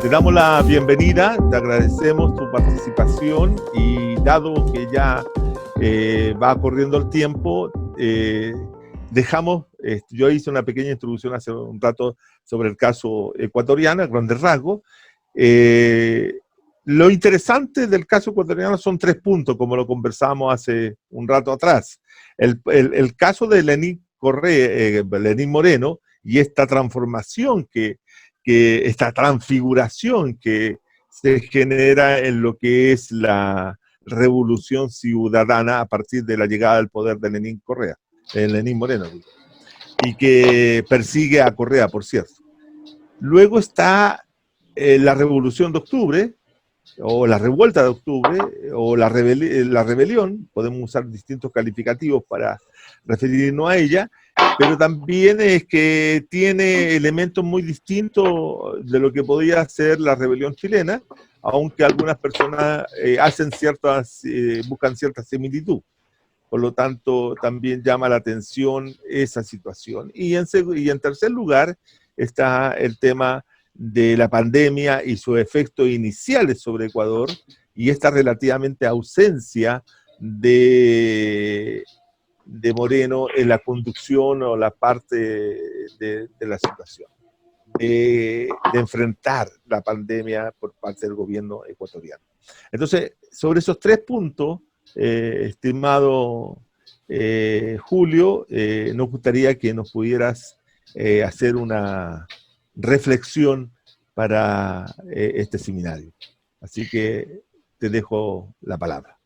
Te damos la bienvenida, te agradecemos tu participación y dado que ya va corriendo el tiempo, yo hice una pequeña introducción hace un rato sobre el caso ecuatoriano, a grandes rasgos. Lo interesante del caso ecuatoriano son 3 puntos, como lo conversamos hace un rato atrás. El caso de Lenín Moreno y esta transformación esta transfiguración que se genera en lo que es la revolución ciudadana a partir de la llegada al poder de Lenín Moreno, y que persigue a Correa, por cierto. Luego está la Revolución de Octubre, o la Revuelta de Octubre, o la rebelión, podemos usar distintos calificativos para referirnos a ella, pero también es que tiene elementos muy distintos de lo que podía ser la rebelión chilena, aunque algunas personas buscan cierta similitud. Por lo tanto, también llama la atención esa situación. Y en tercer lugar está el tema de la pandemia y sus efectos iniciales sobre Ecuador y esta relativamente ausencia de Moreno en la conducción o la parte de la situación, de enfrentar la pandemia por parte del gobierno ecuatoriano. Entonces, sobre esos 3 puntos, estimado Julio, nos gustaría que nos pudieras hacer una reflexión para este seminario. Así que te dejo la palabra.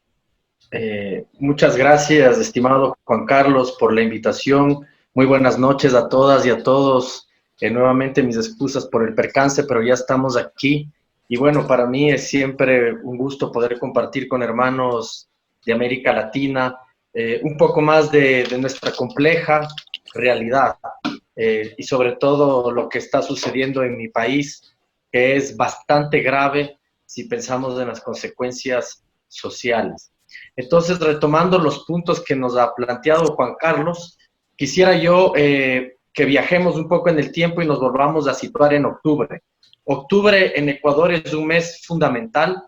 Muchas gracias, estimado Juan Carlos, por la invitación. Muy buenas noches a todas y a todos. Nuevamente mis excusas por el percance, pero ya estamos aquí. Y bueno, para mí es siempre un gusto poder compartir con hermanos de América Latina un poco más de nuestra compleja realidad y sobre todo lo que está sucediendo en mi país, que es bastante grave si pensamos en las consecuencias sociales. Entonces, retomando los puntos que nos ha planteado Juan Carlos, quisiera yo que viajemos un poco en el tiempo y nos volvamos a situar en octubre. Octubre en Ecuador es un mes fundamental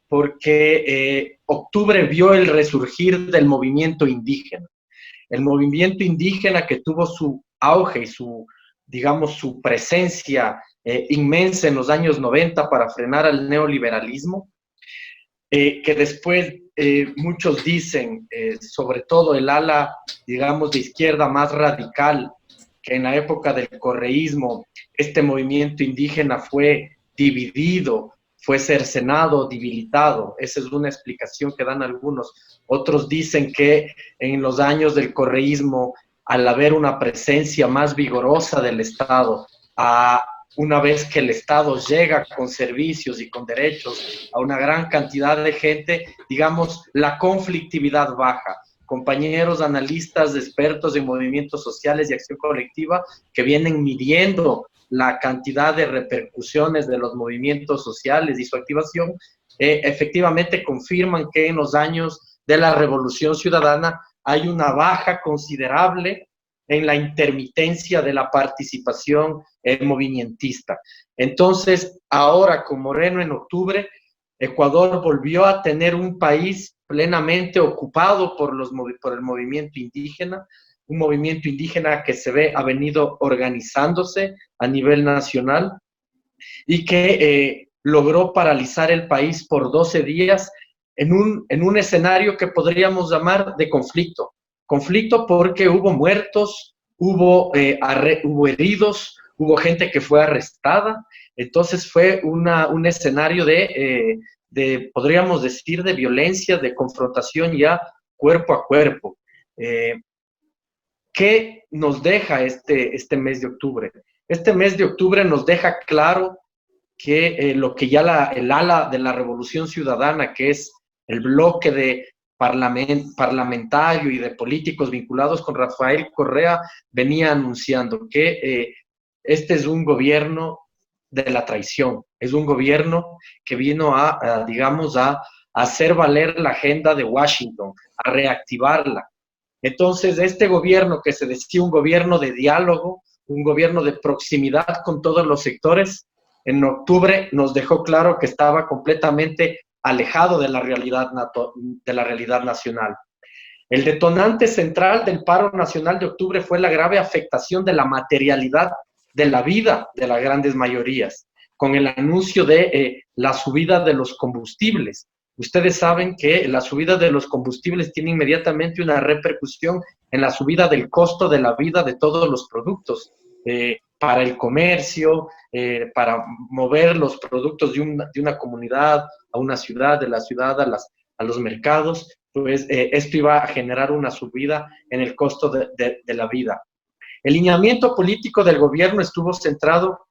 porque octubre vio el resurgir del movimiento indígena. El movimiento indígena que tuvo su auge y su presencia inmensa en los años 90 para frenar al neoliberalismo, que después muchos dicen, sobre todo el ala, de izquierda más radical, que en la época del correísmo este movimiento indígena fue dividido, fue cercenado, debilitado. Esa es una explicación que dan algunos. Otros dicen que en los años del correísmo, al haber una presencia más vigorosa del Estado, una vez que el Estado llega con servicios y con derechos a una gran cantidad de gente, la conflictividad baja. Compañeros analistas, expertos en movimientos sociales y acción colectiva que vienen midiendo la cantidad de repercusiones de los movimientos sociales y su activación, efectivamente confirman que en los años de la Revolución Ciudadana hay una baja considerable en la intermitencia de la participación movimentista. Entonces, ahora con Moreno en octubre, Ecuador volvió a tener un país plenamente ocupado por el movimiento indígena, un movimiento indígena que ha venido organizándose a nivel nacional y que logró paralizar el país por 12 días en un escenario que podríamos llamar de conflicto. Conflicto porque hubo muertos, hubo heridos, hubo gente que fue arrestada. Entonces fue un escenario podríamos decir, de violencia, de confrontación ya cuerpo a cuerpo. ¿Qué nos deja este mes de octubre? Este mes de octubre nos deja claro que lo que ya el ala de la Revolución Ciudadana, que es el bloque de parlamentario y de políticos vinculados con Rafael Correa, venía anunciando que este es un gobierno de la traición, es un gobierno que vino a hacer valer la agenda de Washington, a reactivarla. Entonces, este gobierno que se decía un gobierno de diálogo, un gobierno de proximidad con todos los sectores, En octubre nos dejó claro que estaba completamente alejado de la realidad nacional. El detonante central del paro nacional de octubre fue la grave afectación de la materialidad de la vida de las grandes mayorías, con el anuncio de la subida de los combustibles. Ustedes saben que la subida de los combustibles tiene inmediatamente una repercusión en la subida del costo de la vida de todos los productos, para el comercio, para mover los productos de una comunidad a una ciudad, de la ciudad a los mercados. Pues esto iba a generar una subida en el costo de la vida. El lineamiento político del gobierno estuvo centrado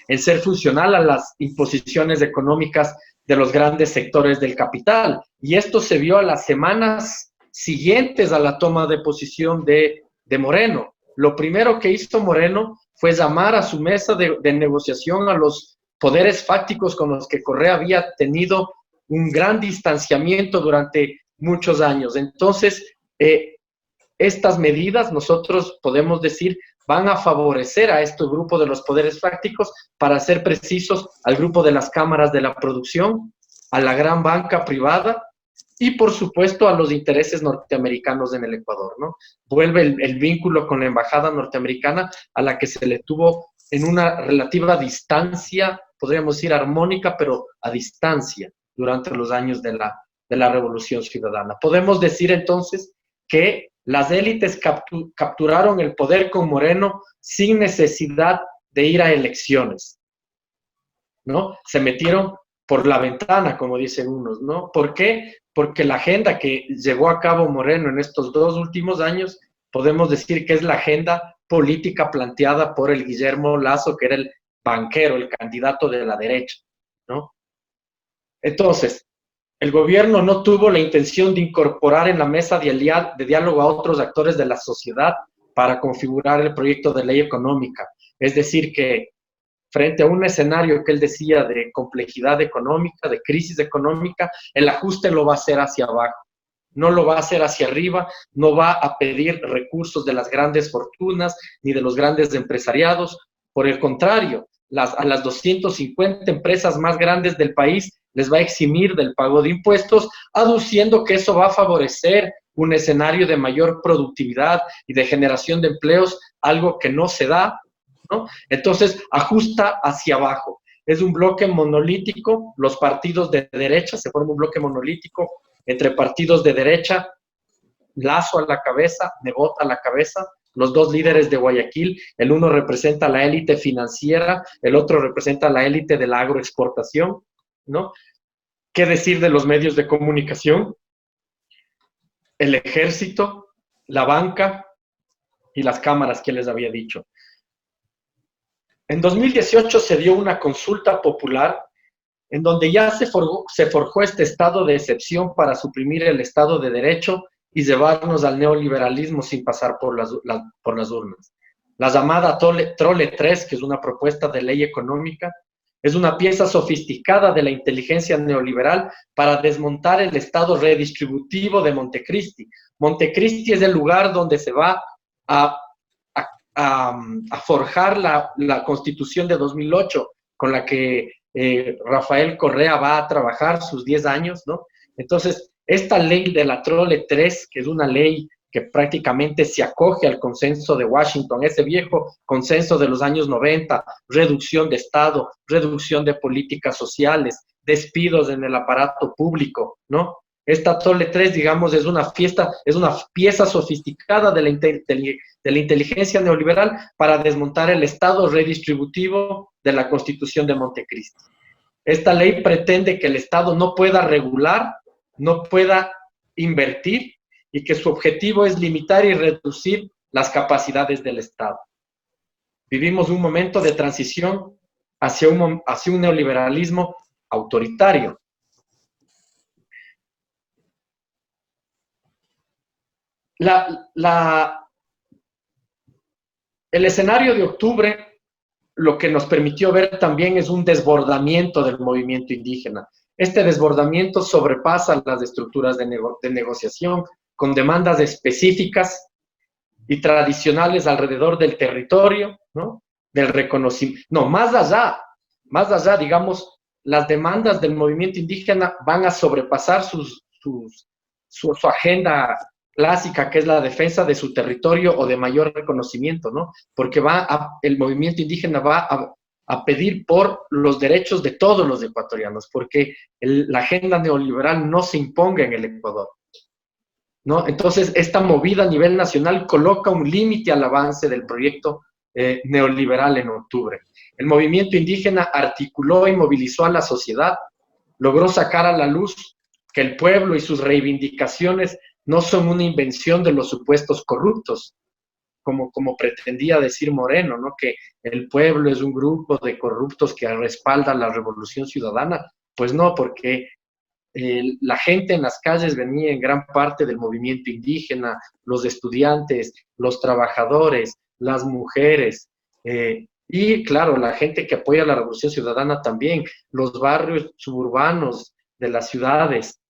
en ser funcional a las imposiciones económicas de los grandes sectores del capital, y esto se vio a las semanas siguientes a la toma de posición de Moreno. Lo primero que hizo Moreno fue llamar a su mesa de negociación a los poderes fácticos con los que Correa había tenido un gran distanciamiento durante muchos años. Entonces, estas medidas, nosotros podemos decir, van a favorecer a este grupo de los poderes fácticos, para ser precisos, al grupo de las cámaras de la producción, a la gran banca privada y, por supuesto, a los intereses norteamericanos en el Ecuador, ¿no? Vuelve el vínculo con la embajada norteamericana, a la que se le tuvo en una relativa distancia, podríamos decir armónica, pero a distancia, durante los años de la Revolución Ciudadana. Podemos decir entonces que las élites capturaron el poder con Moreno sin necesidad de ir a elecciones, ¿no? Se metieron por la ventana, como dicen unos, ¿no? ¿Por qué? Porque la agenda que llevó a cabo Moreno en estos 2 últimos años, podemos decir que es la agenda política planteada por el Guillermo Lasso, que era el banquero, el candidato de la derecha, ¿no? Entonces, el gobierno no tuvo la intención de incorporar en la mesa de diálogo a otros actores de la sociedad para configurar el proyecto de ley económica. Es decir, que frente a un escenario que él decía de complejidad económica, de crisis económica, el ajuste lo va a hacer hacia abajo, no lo va a hacer hacia arriba, no va a pedir recursos de las grandes fortunas ni de los grandes empresariados. Por el contrario, a las 250 empresas más grandes del país les va a eximir del pago de impuestos, aduciendo que eso va a favorecer un escenario de mayor productividad y de generación de empleos, algo que no se da, ¿no? Entonces, ajusta hacia abajo. Es un bloque monolítico, los partidos de derecha, se forma un bloque monolítico entre partidos de derecha, Lasso a la cabeza, Nebot a la cabeza, los 2 líderes de Guayaquil, el uno representa la élite financiera, el otro representa la élite de la agroexportación, ¿no? ¿Qué decir de los medios de comunicación? El ejército, la banca y las cámaras que les había dicho. En 2018 se dio una consulta popular en donde ya se forjó este estado de excepción para suprimir el Estado de Derecho y llevarnos al neoliberalismo sin pasar por las urnas. La llamada Trole 3, que es una propuesta de ley económica, es una pieza sofisticada de la inteligencia neoliberal para desmontar el Estado redistributivo de Montecristi. Montecristi es el lugar donde se va a forjar la Constitución de 2008, con la que Rafael Correa va a trabajar sus 10 años, ¿no? Entonces, esta ley de la Trole 3, que es una ley que prácticamente se acoge al consenso de Washington, ese viejo consenso de los años 90, reducción de Estado, reducción de políticas sociales, despidos en el aparato público, ¿no? Esta Trole 3, digamos, es una pieza sofisticada de la inteligencia neoliberal para desmontar el Estado redistributivo de la Constitución de Montecristi. Esta ley pretende que el Estado no pueda regular, no pueda invertir, y que su objetivo es limitar y reducir las capacidades del Estado. Vivimos un momento de transición hacia un neoliberalismo autoritario. El escenario de octubre lo que nos permitió ver también es un desbordamiento del movimiento indígena. Este desbordamiento sobrepasa las estructuras de negociación, con demandas específicas y tradicionales alrededor del territorio, ¿no? Del reconocimiento, no, más allá más allá, digamos, las demandas del movimiento indígena van a sobrepasar su agenda clásica, que es la defensa de su territorio o de mayor reconocimiento, ¿no? Porque el movimiento indígena va a pedir por los derechos de todos los ecuatorianos, porque la agenda neoliberal no se imponga en el Ecuador, ¿no? Entonces, esta movida a nivel nacional coloca un límite al avance del proyecto neoliberal en octubre. El movimiento indígena articuló y movilizó a la sociedad, logró sacar a la luz que el pueblo y sus reivindicaciones no son una invención de los supuestos corruptos, como pretendía decir Moreno, ¿no? Que el pueblo es un grupo de corruptos que respalda la revolución ciudadana. Pues no, porque la gente en las calles venía en gran parte del movimiento indígena, los estudiantes, los trabajadores, las mujeres, y claro, la gente que apoya la revolución ciudadana también, los barrios suburbanos de las ciudades.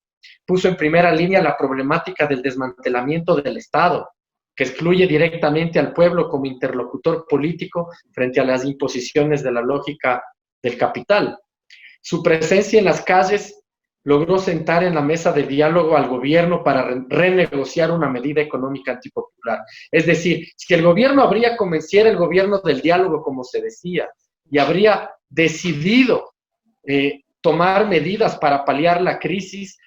Puso en primera línea la problemática del desmantelamiento del Estado, que excluye directamente al pueblo como interlocutor político frente a las imposiciones de la lógica del capital. Su presencia en las calles logró sentar en la mesa de diálogo al gobierno para renegociar una medida económica antipopular. Es decir, si el gobierno convenciera el gobierno del diálogo, como se decía, y habría decidido tomar medidas para paliar la crisis,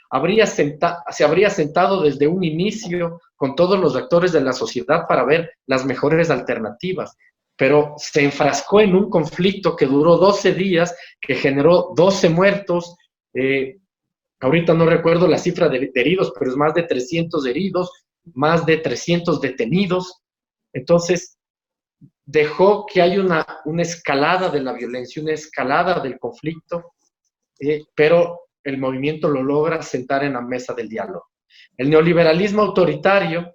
se habría sentado desde un inicio con todos los actores de la sociedad para ver las mejores alternativas. Pero se enfrascó en un conflicto que duró 12 días, que generó 12 muertos, ahorita no recuerdo la cifra de heridos, pero es más de 300 heridos, más de 300 detenidos. Entonces, dejó que hay una escalada de la violencia, una escalada del conflicto, pero el movimiento lo logra sentar en la mesa del diálogo. El neoliberalismo autoritario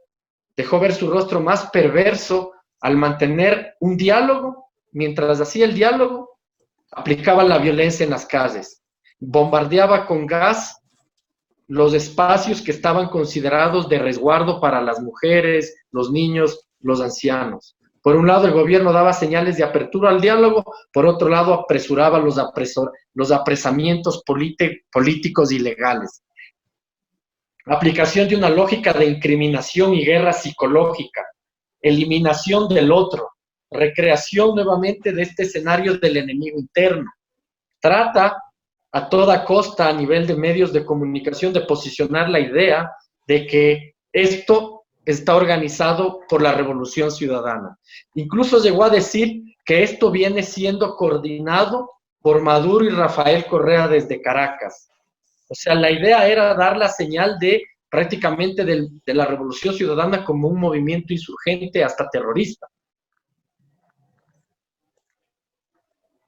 dejó ver su rostro más perverso al mantener un diálogo. Mientras hacía el diálogo, aplicaba la violencia en las calles, bombardeaba con gas los espacios que estaban considerados de resguardo para las mujeres, los niños, los ancianos. Por un lado, el gobierno daba señales de apertura al diálogo, por otro lado, apresuraba los apresamientos políticos ilegales. Aplicación de una lógica de incriminación y guerra psicológica, eliminación del otro, recreación nuevamente de este escenario del enemigo interno. Trata a toda costa a nivel de medios de comunicación de posicionar la idea de que esto está organizado por la Revolución Ciudadana. Incluso llegó a decir que esto viene siendo coordinado por Maduro y Rafael Correa desde Caracas. O sea, la idea era dar la señal de prácticamente de la Revolución Ciudadana como un movimiento insurgente hasta terrorista.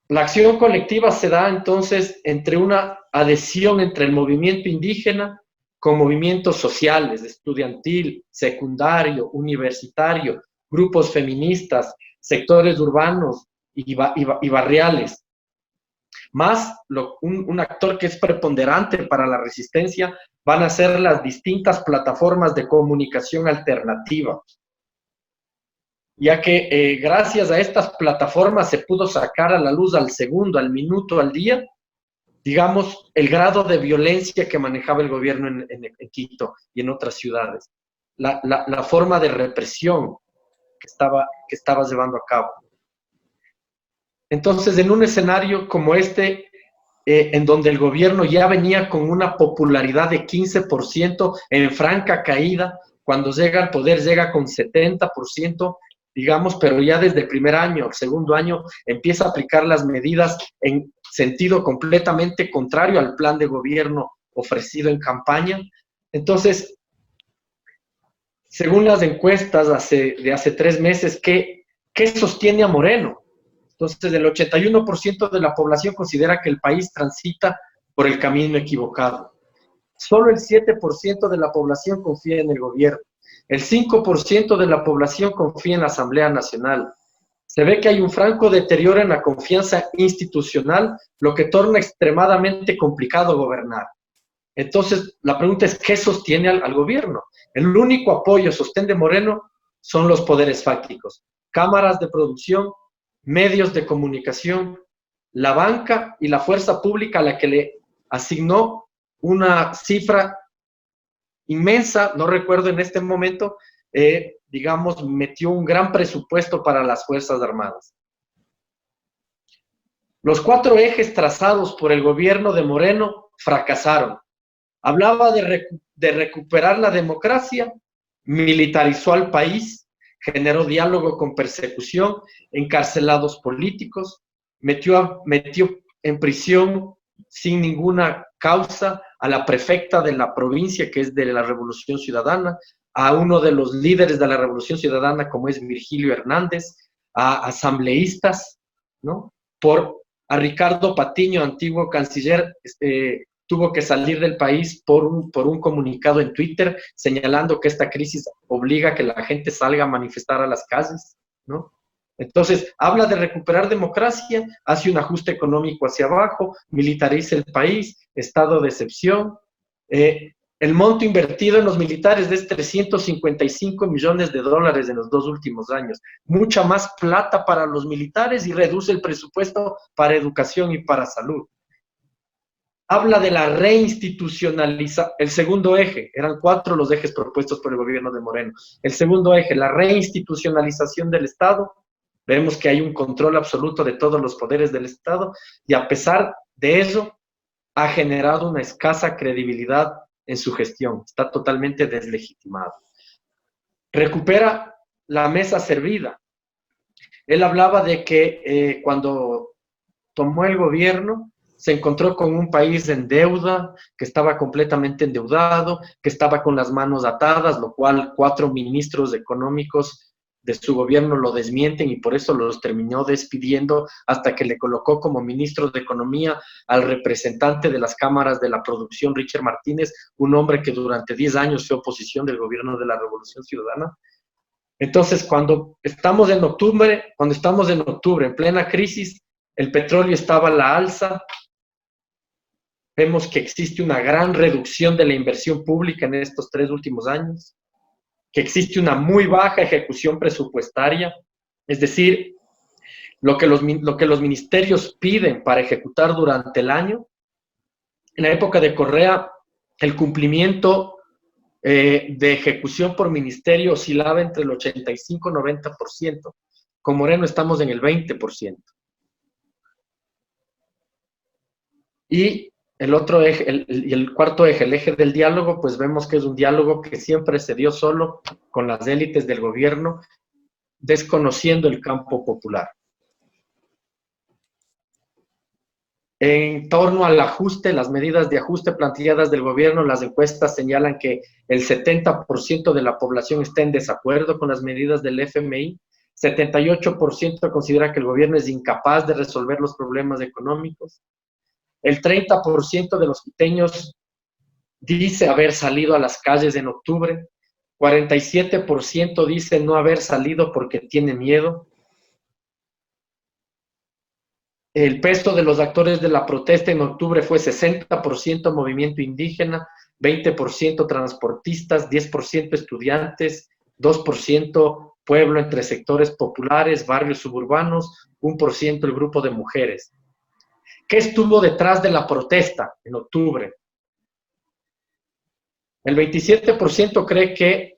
La acción colectiva se da entonces entre una adhesión entre el movimiento indígena con movimientos sociales, estudiantil, secundario, universitario, grupos feministas, sectores urbanos y barriales. Más un actor que es preponderante para la resistencia van a ser las distintas plataformas de comunicación alternativa, ya que gracias a estas plataformas se pudo sacar a la luz al segundo, al minuto, al día, digamos, el grado de violencia que manejaba el gobierno en Quito y en otras ciudades, la forma de represión que estaba llevando a cabo. Entonces, en un escenario como este, en donde el gobierno ya venía con una popularidad de 15% en franca caída, cuando llega al poder llega con 70%, digamos, pero ya desde el primer año, el segundo año, empieza a aplicar las medidas en sentido completamente contrario al plan de gobierno ofrecido en campaña. Entonces, según las encuestas de hace 3 meses, ¿qué sostiene a Moreno? Entonces, el 81% de la población considera que el país transita por el camino equivocado. Solo el 7% de la población confía en el gobierno. El 5% de la población confía en la Asamblea Nacional. Se ve que hay un franco deterioro en la confianza institucional, lo que torna extremadamente complicado gobernar. Entonces, la pregunta es, ¿qué sostiene al gobierno? El único apoyo, sostén de Moreno, son los poderes fácticos. Cámaras de producción, medios de comunicación, la banca y la fuerza pública a la que le asignó una cifra inmensa, no recuerdo en este momento, digamos, metió un gran presupuesto para las Fuerzas Armadas. Los 4 ejes trazados por el gobierno de Moreno fracasaron. Hablaba de recuperar la democracia, militarizó al país, generó diálogo con persecución, encarcelados políticos, metió en prisión sin ninguna causa a la prefecta de la provincia, que es de la Revolución Ciudadana, a uno de los líderes de la Revolución Ciudadana, como es Virgilio Hernández, a asambleístas, ¿no? A Ricardo Patiño, antiguo canciller, tuvo que salir del país por un comunicado en Twitter señalando que esta crisis obliga a que la gente salga a manifestar a las calles, ¿no? Entonces, habla de recuperar democracia, hace un ajuste económico hacia abajo, militariza el país, estado de excepción. El monto invertido en los militares es 355 millones de dólares en los 2 últimos años. Mucha más plata para los militares y reduce el presupuesto para educación y para salud. Habla de la reinstitucionalización, el segundo eje, eran 4 los ejes propuestos por el gobierno de Moreno. El segundo eje, la reinstitucionalización del Estado. Vemos que hay un control absoluto de todos los poderes del Estado y a pesar de eso ha generado una escasa credibilidad en su gestión. Está totalmente deslegitimado. Recupera la mesa servida. Él hablaba de que cuando tomó el gobierno se encontró con un país en deuda, que estaba completamente endeudado, que estaba con las manos atadas, lo cual 4 ministros económicos de su gobierno lo desmienten y por eso los terminó despidiendo hasta que le colocó como ministro de Economía al representante de las cámaras de la producción, Richard Martínez, un hombre que durante 10 años fue oposición del gobierno de la Revolución Ciudadana. Entonces, cuando estamos en octubre, en plena crisis, el petróleo estaba a la alza, vemos que existe una gran reducción de la inversión pública en estos 3 últimos años, que existe una muy baja ejecución presupuestaria, es decir, lo que los ministerios piden para ejecutar durante el año. En la época de Correa, el cumplimiento de ejecución por ministerio oscilaba entre el 85 y 90%. Con Moreno estamos en el 20%. Y el otro eje, el cuarto eje, el eje del diálogo, pues vemos que es un diálogo que siempre se dio solo con las élites del gobierno, desconociendo el campo popular. En torno al ajuste, las medidas de ajuste planteadas del gobierno, las encuestas señalan que el 70% de la población está en desacuerdo con las medidas del FMI, 78% considera que el gobierno es incapaz de resolver los problemas económicos, el 30% de los quiteños dice haber salido a las calles en octubre, 47% dice no haber salido porque tiene miedo. El peso de los actores de la protesta en octubre fue 60% movimiento indígena, 20% transportistas, 10% estudiantes, 2% pueblo entre sectores populares, barrios suburbanos, 1% el grupo de mujeres. ¿Qué estuvo detrás de la protesta en octubre? El 27% cree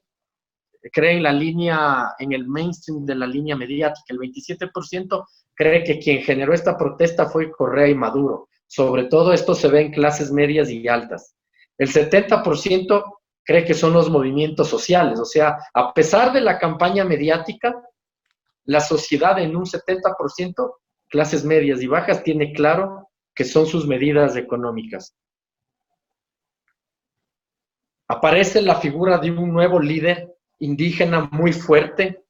en la línea, en el mainstream de la línea mediática. El 27% cree que quien generó esta protesta fue Correa y Maduro. Sobre todo esto se ve en clases medias y altas. El 70% cree que son los movimientos sociales. O sea, a pesar de la campaña mediática, la sociedad en un 70%, clases medias y bajas, tiene claro que son sus medidas económicas. Aparece la figura de un nuevo líder indígena muy fuerte,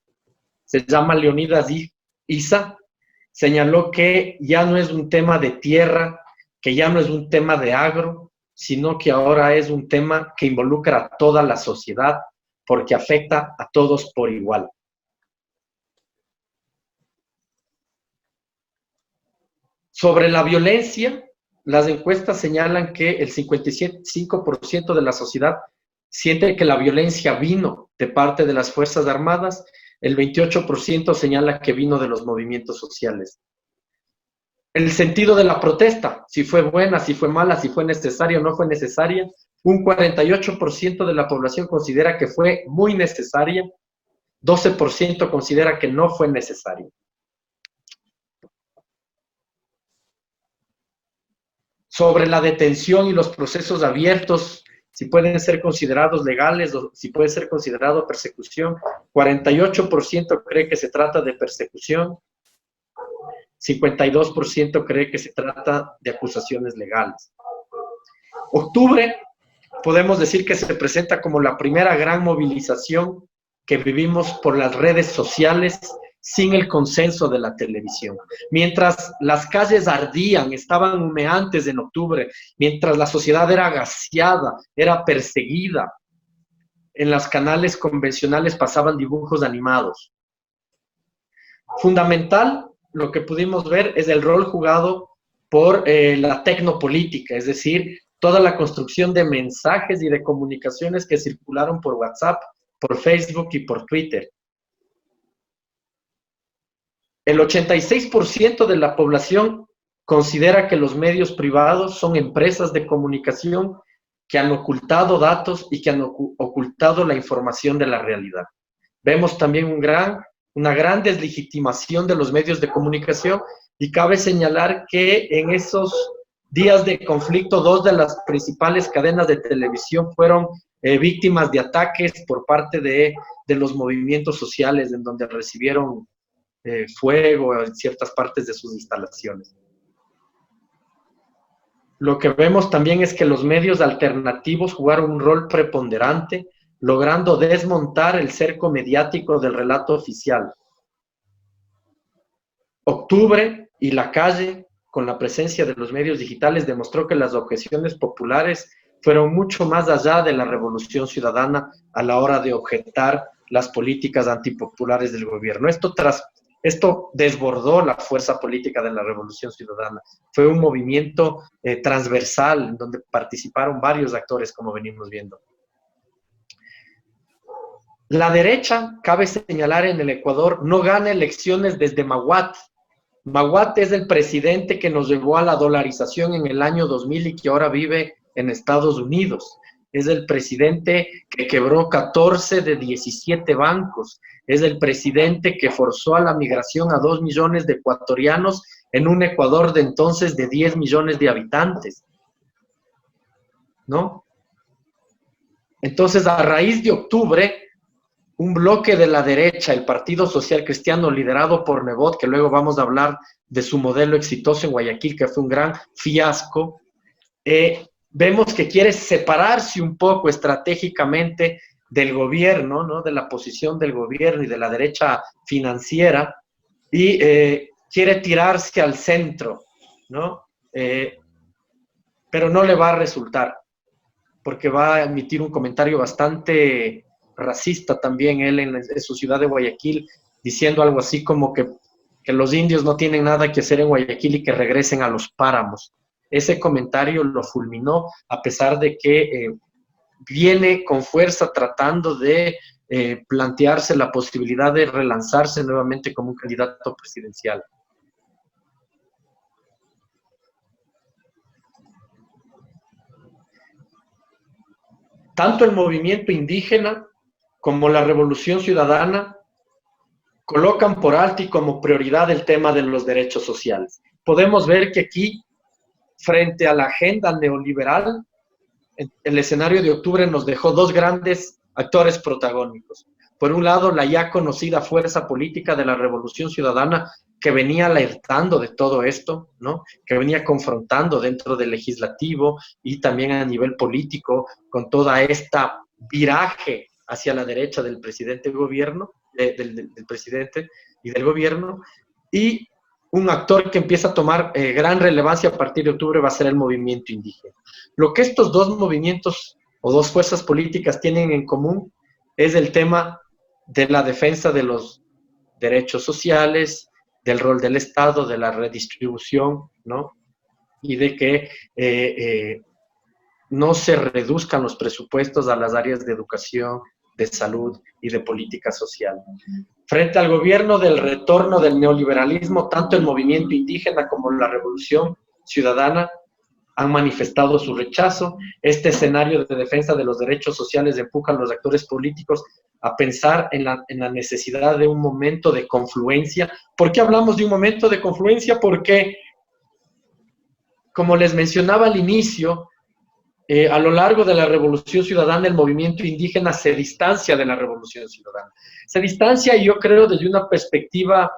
se llama Leonidas Issa, señaló que ya no es un tema de tierra, que ya no es un tema de agro, sino que ahora es un tema que involucra a toda la sociedad porque afecta a todos por igual. Sobre la violencia, las encuestas señalan que el 55% de la sociedad siente que la violencia vino de parte de las Fuerzas Armadas, el 28% señala que vino de los movimientos sociales. El sentido de la protesta, si fue buena, si fue mala, si fue necesaria o no fue necesaria. Un 48% de la población considera que fue muy necesaria, 12% considera que no fue necesaria. Sobre la detención y los procesos abiertos, si pueden ser considerados legales o si puede ser considerado persecución, 48% cree que se trata de persecución, 52% cree que se trata de acusaciones legales. Octubre, podemos decir que se presenta como la primera gran movilización que vivimos por las redes sociales sin el consenso de la televisión. Mientras las calles ardían, estaban humeantes en octubre, mientras la sociedad era gaseada, era perseguida, en los canales convencionales pasaban dibujos animados. Fundamental, lo que pudimos ver es el rol jugado por la tecnopolítica, es decir, toda la construcción de mensajes y de comunicaciones que circularon por WhatsApp, por Facebook y por Twitter. El 86% de la población considera que los medios privados son empresas de comunicación que han ocultado datos y que han ocultado la información de la realidad. Vemos también una gran deslegitimación de los medios de comunicación y cabe señalar que en esos días de conflicto, 2 de las principales cadenas de televisión fueron víctimas de ataques por parte de los movimientos sociales en donde recibieron fuego en ciertas partes de sus instalaciones. Lo que vemos también es que los medios alternativos jugaron un rol preponderante, logrando desmontar el cerco mediático del relato oficial. Octubre y la calle, con la presencia de los medios digitales, demostró que las objeciones populares fueron mucho más allá de la revolución ciudadana a la hora de objetar las políticas antipopulares del gobierno. Esto desbordó la fuerza política de la Revolución Ciudadana. Fue un movimiento transversal en donde participaron varios actores, como venimos viendo. La derecha, cabe señalar en el Ecuador, no gana elecciones desde Maguat. Maguat es el presidente que nos llevó a la dolarización en el año 2000 y que ahora vive en Estados Unidos. Es el presidente que quebró 14 de 17 bancos. Es el presidente que forzó a la migración a 2 millones de ecuatorianos en un Ecuador de entonces de 10 millones de habitantes, ¿no? Entonces, a raíz de octubre, un bloque de la derecha, el Partido Social Cristiano, liderado por Nebot, que luego vamos a hablar de su modelo exitoso en Guayaquil, que fue un gran fiasco, vemos que quiere separarse un poco estratégicamente del gobierno, ¿no? De la posición del gobierno y de la derecha financiera, y quiere tirarse al centro, ¿no? Pero no le va a resultar, porque va a emitir un comentario bastante racista también él en su ciudad de Guayaquil, diciendo algo así como que los indios no tienen nada que hacer en Guayaquil y que regresen a los páramos. Ese comentario lo fulminó, a pesar de que viene con fuerza tratando de plantearse la posibilidad de relanzarse nuevamente como un candidato presidencial. Tanto el movimiento indígena como la Revolución Ciudadana colocan por alto y como prioridad el tema de los derechos sociales. Podemos ver que aquí, frente a la agenda neoliberal, el escenario de octubre nos dejó 2 grandes actores protagónicos. Por un lado, la ya conocida fuerza política de la Revolución Ciudadana, que venía alertando de todo esto, ¿no? Que venía confrontando dentro del legislativo y también a nivel político con toda esta viraje hacia la derecha del presidente del presidente y del gobierno, y un actor que empieza a tomar gran relevancia a partir de octubre va a ser el movimiento indígena. Lo que estos 2 movimientos o 2 fuerzas políticas tienen en común es el tema de la defensa de los derechos sociales, del rol del Estado, de la redistribución, ¿no? Y de que no se reduzcan los presupuestos a las áreas de educación, de salud y de política social. Frente al gobierno del retorno del neoliberalismo, tanto el movimiento indígena como la revolución ciudadana han manifestado su rechazo. Este escenario de defensa de los derechos sociales empuja a los actores políticos a pensar en la necesidad de un momento de confluencia. ¿Por qué hablamos de un momento de confluencia? Porque, como les mencionaba al inicio, a lo largo de la Revolución Ciudadana, el movimiento indígena se distancia de la Revolución Ciudadana. Se distancia, y yo creo, desde una perspectiva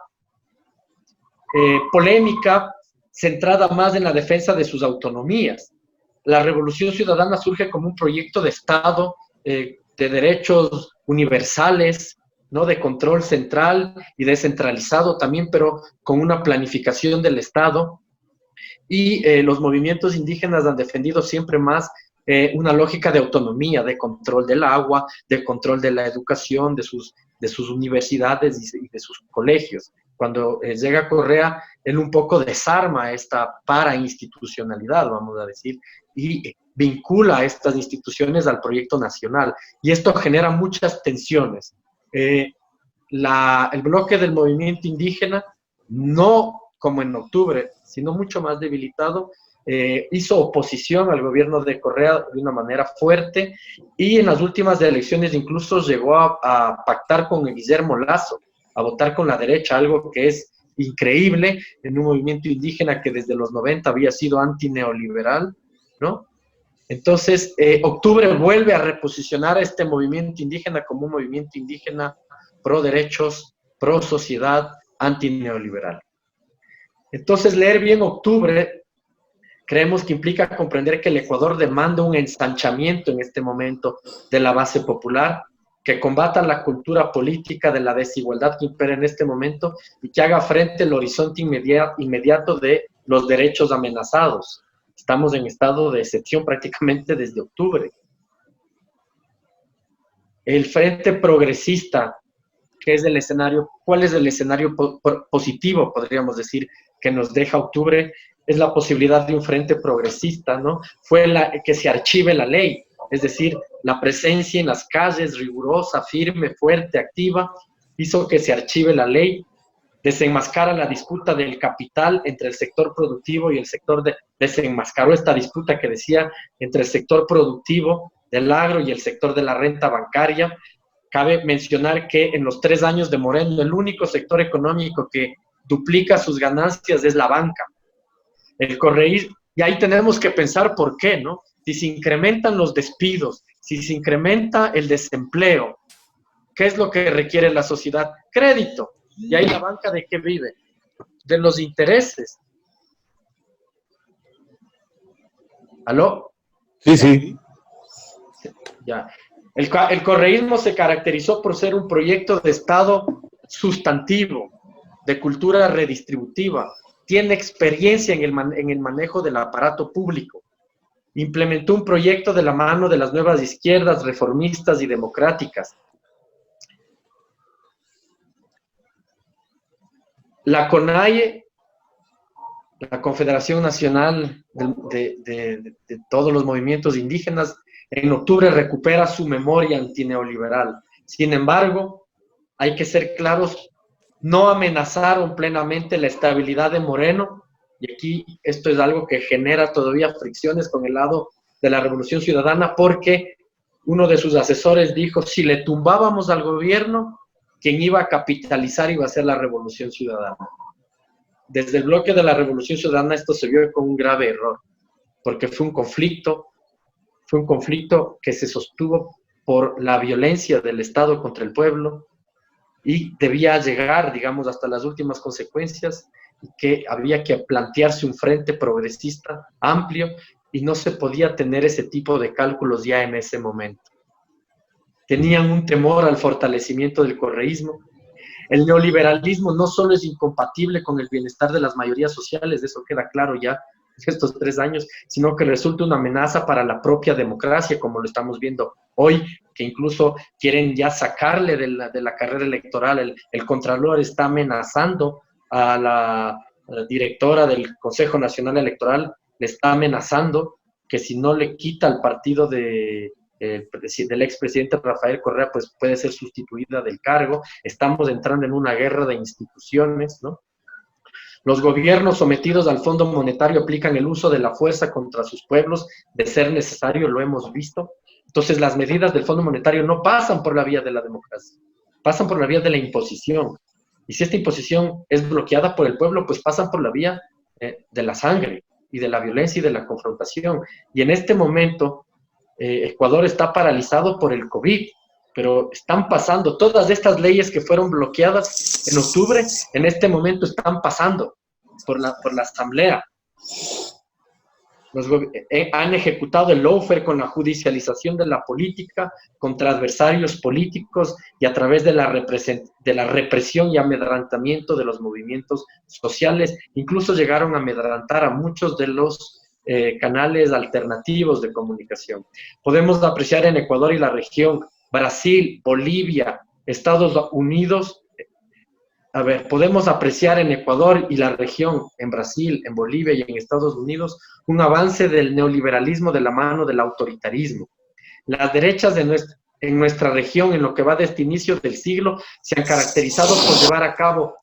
polémica, centrada más en la defensa de sus autonomías. La Revolución Ciudadana surge como un proyecto de Estado, de derechos universales, ¿no? De control central y descentralizado también, pero con una planificación del Estado. Y los movimientos indígenas han defendido siempre más una lógica de autonomía, de control del agua, de control de la educación, de sus universidades y de sus colegios. Cuando llega Correa, él un poco desarma esta parainstitucionalidad, vamos a decir, y vincula a estas instituciones al proyecto nacional. Y esto genera muchas tensiones. El bloque del movimiento indígena, no como en octubre, sino mucho más debilitado, hizo oposición al gobierno de Correa de una manera fuerte, y en las últimas elecciones incluso llegó a pactar con Guillermo Lasso, a votar con la derecha, algo que es increíble en un movimiento indígena que desde los 90 había sido antineoliberal, ¿no? Entonces, octubre vuelve a reposicionar a este movimiento indígena como un movimiento indígena pro derechos, pro sociedad, antineoliberal. Entonces, leer bien octubre creemos que implica comprender que el Ecuador demanda un ensanchamiento en este momento de la base popular, que combata la cultura política de la desigualdad que impera en este momento y que haga frente al horizonte inmediato de los derechos amenazados. Estamos en estado de excepción prácticamente desde octubre. El Frente Progresista, que es el escenario, ¿cuál es el escenario positivo, podríamos decir, que nos deja octubre? Es la posibilidad de un frente progresista, ¿no? Fue que se archive la ley, es decir, la presencia en las calles rigurosa, firme, fuerte, activa, hizo que se archive la ley, desenmascara la disputa del capital entre el sector productivo y el sector desenmascaró esta disputa que decía entre el sector productivo del agro y el sector de la renta bancaria. Cabe mencionar que en los 3 años de Moreno, el único sector económico que duplica sus ganancias es la banca. El correísmo, y ahí tenemos que pensar por qué, ¿no? Si se incrementan los despidos, si se incrementa el desempleo, ¿qué es lo que requiere la sociedad? Crédito. ¿Y ahí la banca de qué vive? De los intereses. ¿Aló? Sí, sí. Ya. El correísmo se caracterizó por ser un proyecto de Estado sustantivo, de cultura redistributiva, tiene experiencia en el manejo del aparato público, implementó un proyecto de la mano de las nuevas izquierdas reformistas y democráticas. La CONAIE, la Confederación Nacional de todos los movimientos indígenas, en octubre recupera su memoria antineoliberal. Sin embargo, hay que ser claros, no amenazaron plenamente la estabilidad de Moreno, y aquí esto es algo que genera todavía fricciones con el lado de la Revolución Ciudadana, porque uno de sus asesores dijo, si le tumbábamos al gobierno, quien iba a capitalizar iba a ser la Revolución Ciudadana. Desde el bloque de la Revolución Ciudadana esto se vio como un grave error, porque fue un conflicto que se sostuvo por la violencia del Estado contra el pueblo y debía llegar, digamos, hasta las últimas consecuencias, y que había que plantearse un frente progresista amplio y no se podía tener ese tipo de cálculos ya en ese momento. Tenían un temor al fortalecimiento del correísmo. El neoliberalismo no solo es incompatible con el bienestar de las mayorías sociales, eso queda claro ya estos 3 años, sino que resulta una amenaza para la propia democracia, como lo estamos viendo hoy, que incluso quieren ya sacarle de la carrera electoral. El Contralor está amenazando a la directora del Consejo Nacional Electoral, le está amenazando que si no le quita al partido de del expresidente Rafael Correa, pues puede ser sustituida del cargo. Estamos entrando en una guerra de instituciones, ¿no? Los gobiernos sometidos al Fondo Monetario aplican el uso de la fuerza contra sus pueblos, de ser necesario, lo hemos visto. Entonces, las medidas del Fondo Monetario no pasan por la vía de la democracia, pasan por la vía de la imposición. Y si esta imposición es bloqueada por el pueblo, pues pasan por la vía de la sangre y de la violencia y de la confrontación. Y en este momento, Ecuador está paralizado por el COVID, pero están pasando todas estas leyes que fueron bloqueadas en octubre, en este momento están pasando por la Asamblea. Han ejecutado el lawfare con la judicialización de la política contra adversarios políticos y a través de la represión y amedrantamiento de los movimientos sociales. Incluso llegaron a amedrantar a muchos de los canales alternativos de comunicación. Podemos apreciar en Ecuador y la región, Brasil, Bolivia, Estados Unidos. Podemos apreciar en Ecuador y la región, en Brasil, en Bolivia y en Estados Unidos, un avance del neoliberalismo de la mano del autoritarismo. Las derechas en nuestra región, en lo que va de este inicio del siglo, se han caracterizado por llevar a cabo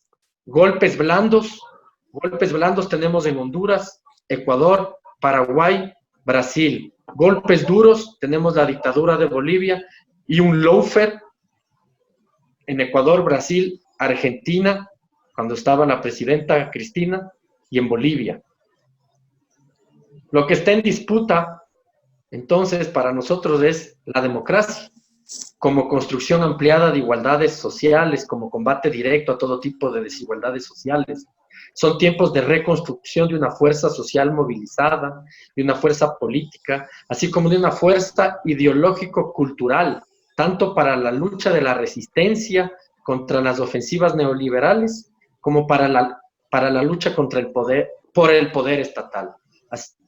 golpes blandos. Golpes blandos tenemos en Honduras, Ecuador, Paraguay, Brasil. Golpes duros tenemos la dictadura de Bolivia y un lawfare en Ecuador, Brasil, Argentina, cuando estaba la presidenta Cristina, y en Bolivia. Lo que está en disputa, entonces, para nosotros es la democracia, como construcción ampliada de igualdades sociales, como combate directo a todo tipo de desigualdades sociales. Son tiempos de reconstrucción de una fuerza social movilizada, de una fuerza política, así como de una fuerza ideológico-cultural, tanto para la lucha de la resistencia contra las ofensivas neoliberales, como para la lucha contra el poder, por el poder estatal.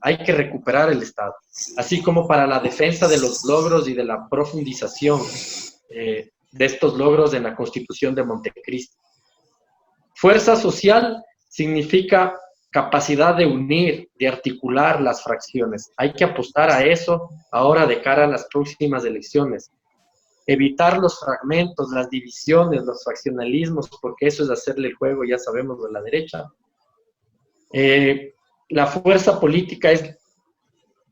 Hay que recuperar el Estado, así como para la defensa de los logros y de la profundización de estos logros en la Constitución de Montecristo. Fuerza social significa capacidad de unir, de articular las fracciones. Hay que apostar a eso ahora de cara a las próximas elecciones. Evitar los fragmentos, las divisiones, los fraccionalismos, porque eso es hacerle el juego, ya sabemos, de la derecha. La fuerza política es,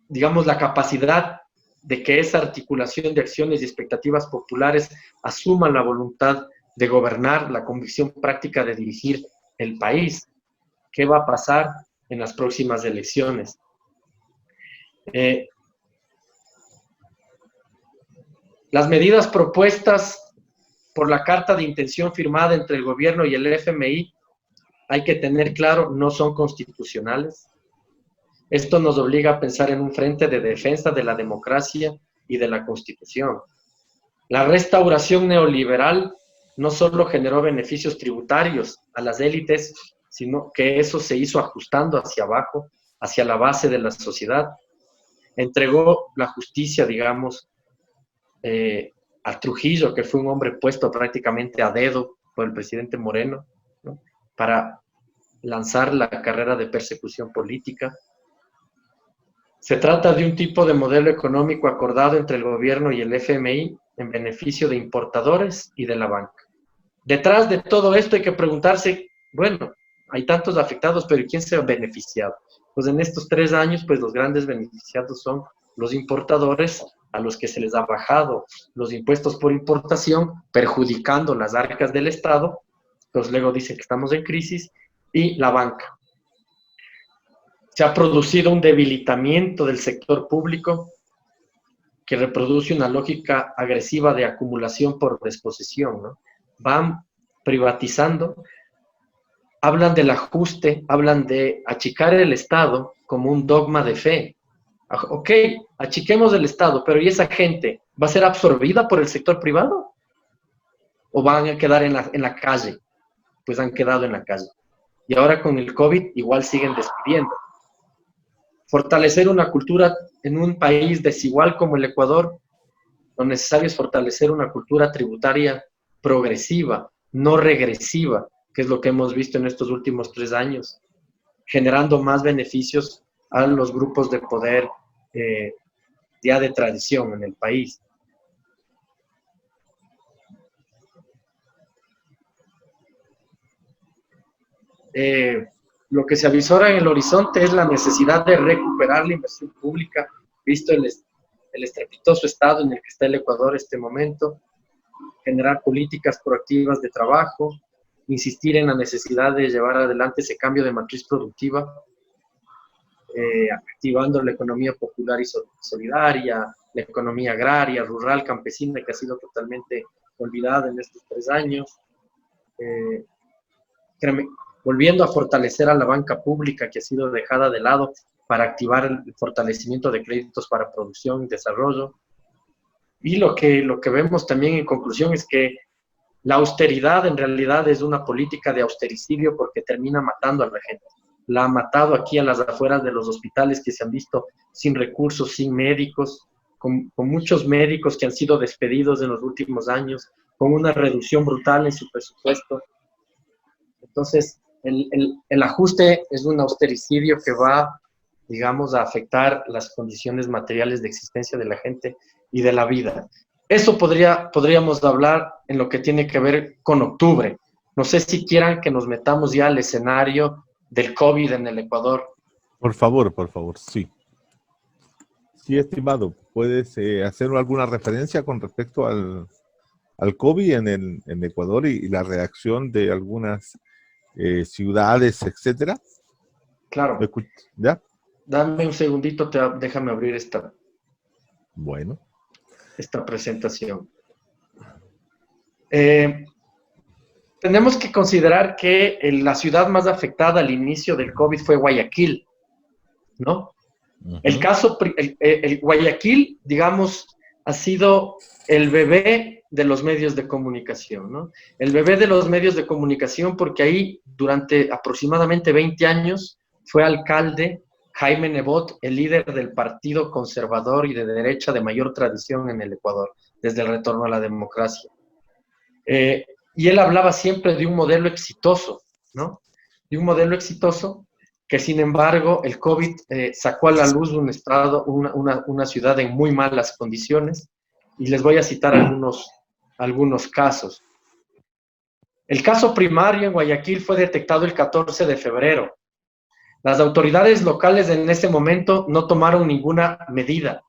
digamos, la capacidad de que esa articulación de acciones y expectativas populares asuma la voluntad de gobernar, la convicción práctica de dirigir el país. ¿Qué va a pasar en las próximas elecciones? Las medidas propuestas por la carta de intención firmada entre el gobierno y el FMI, hay que tener claro, no son constitucionales. Esto nos obliga a pensar en un frente de defensa de la democracia y de la Constitución. La restauración neoliberal no solo generó beneficios tributarios a las élites, sino que eso se hizo ajustando hacia abajo, hacia la base de la sociedad. Entregó la justicia, digamos, a Trujillo, que fue un hombre puesto prácticamente a dedo por el presidente Moreno, ¿no?, para lanzar la carrera de persecución política. Se trata de un tipo de modelo económico acordado entre el gobierno y el FMI en beneficio de importadores y de la banca. Detrás de todo esto hay que preguntarse, bueno, hay tantos afectados, pero ¿quién se ha beneficiado? Pues en estos 3 años, pues los grandes beneficiados son los importadores, a los que se les ha bajado los impuestos por importación, perjudicando las arcas del Estado. Pues luego dicen que estamos en crisis, y la banca. Se ha producido un debilitamiento del sector público que reproduce una lógica agresiva de acumulación por desposesión, ¿no? Van privatizando, hablan del ajuste, hablan de achicar el Estado como un dogma de fe. Ok, achiquemos el Estado, pero ¿y esa gente va a ser absorbida por el sector privado? ¿O van a quedar en la calle? Pues han quedado en la calle. Y ahora con el COVID igual siguen despidiendo. Fortalecer una cultura en un país desigual como el Ecuador, lo necesario es fortalecer una cultura tributaria progresiva, no regresiva, que es lo que hemos visto en estos últimos 3 años, generando más beneficios a los grupos de poder ya de tradición en el país. Lo que se avisora en el horizonte es la necesidad de recuperar la inversión pública, visto el estrepitoso estado en el que está el Ecuador en este momento, generar políticas proactivas de trabajo, insistir en la necesidad de llevar adelante ese cambio de matriz productiva, activando la economía popular y solidaria, la economía agraria, rural, campesina, que ha sido totalmente olvidada en estos 3 años, volviendo a fortalecer a la banca pública, que ha sido dejada de lado, para activar el fortalecimiento de créditos para producción y desarrollo. Y lo que vemos también en conclusión es que la austeridad en realidad es una política de austericidio, porque termina matando a la gente. La ha matado aquí a las afueras de los hospitales, que se han visto sin recursos, sin médicos, con muchos médicos que han sido despedidos en los últimos años, con una reducción brutal en su presupuesto. Entonces, el ajuste es un austericidio que va, digamos, a afectar las condiciones materiales de existencia de la gente y de la vida. Eso podríamos hablar en lo que tiene que ver con octubre. No sé si quieran que nos metamos ya al escenario del COVID en el Ecuador. Por favor, sí. Sí, estimado, ¿puedes hacer alguna referencia con respecto al COVID en Ecuador y la reacción de algunas ciudades, etcétera? Claro. ¿Ya? Dame un segundito, déjame abrir esta presentación. Tenemos que considerar que la ciudad más afectada al inicio del COVID fue Guayaquil, ¿no? Uh-huh. El Guayaquil, digamos, ha sido el bebé de los medios de comunicación, ¿no? El bebé de los medios de comunicación, porque ahí durante aproximadamente 20 años fue alcalde Jaime Nebot, el líder del partido conservador y de derecha de mayor tradición en el Ecuador, desde el retorno a la democracia. Y él hablaba siempre de un modelo exitoso, ¿no? De un modelo exitoso que, sin embargo, el COVID sacó a la luz una ciudad en muy malas condiciones, y les voy a citar algunos casos. El caso primario en Guayaquil fue detectado el 14 de febrero. Las autoridades locales en ese momento no tomaron ninguna medida.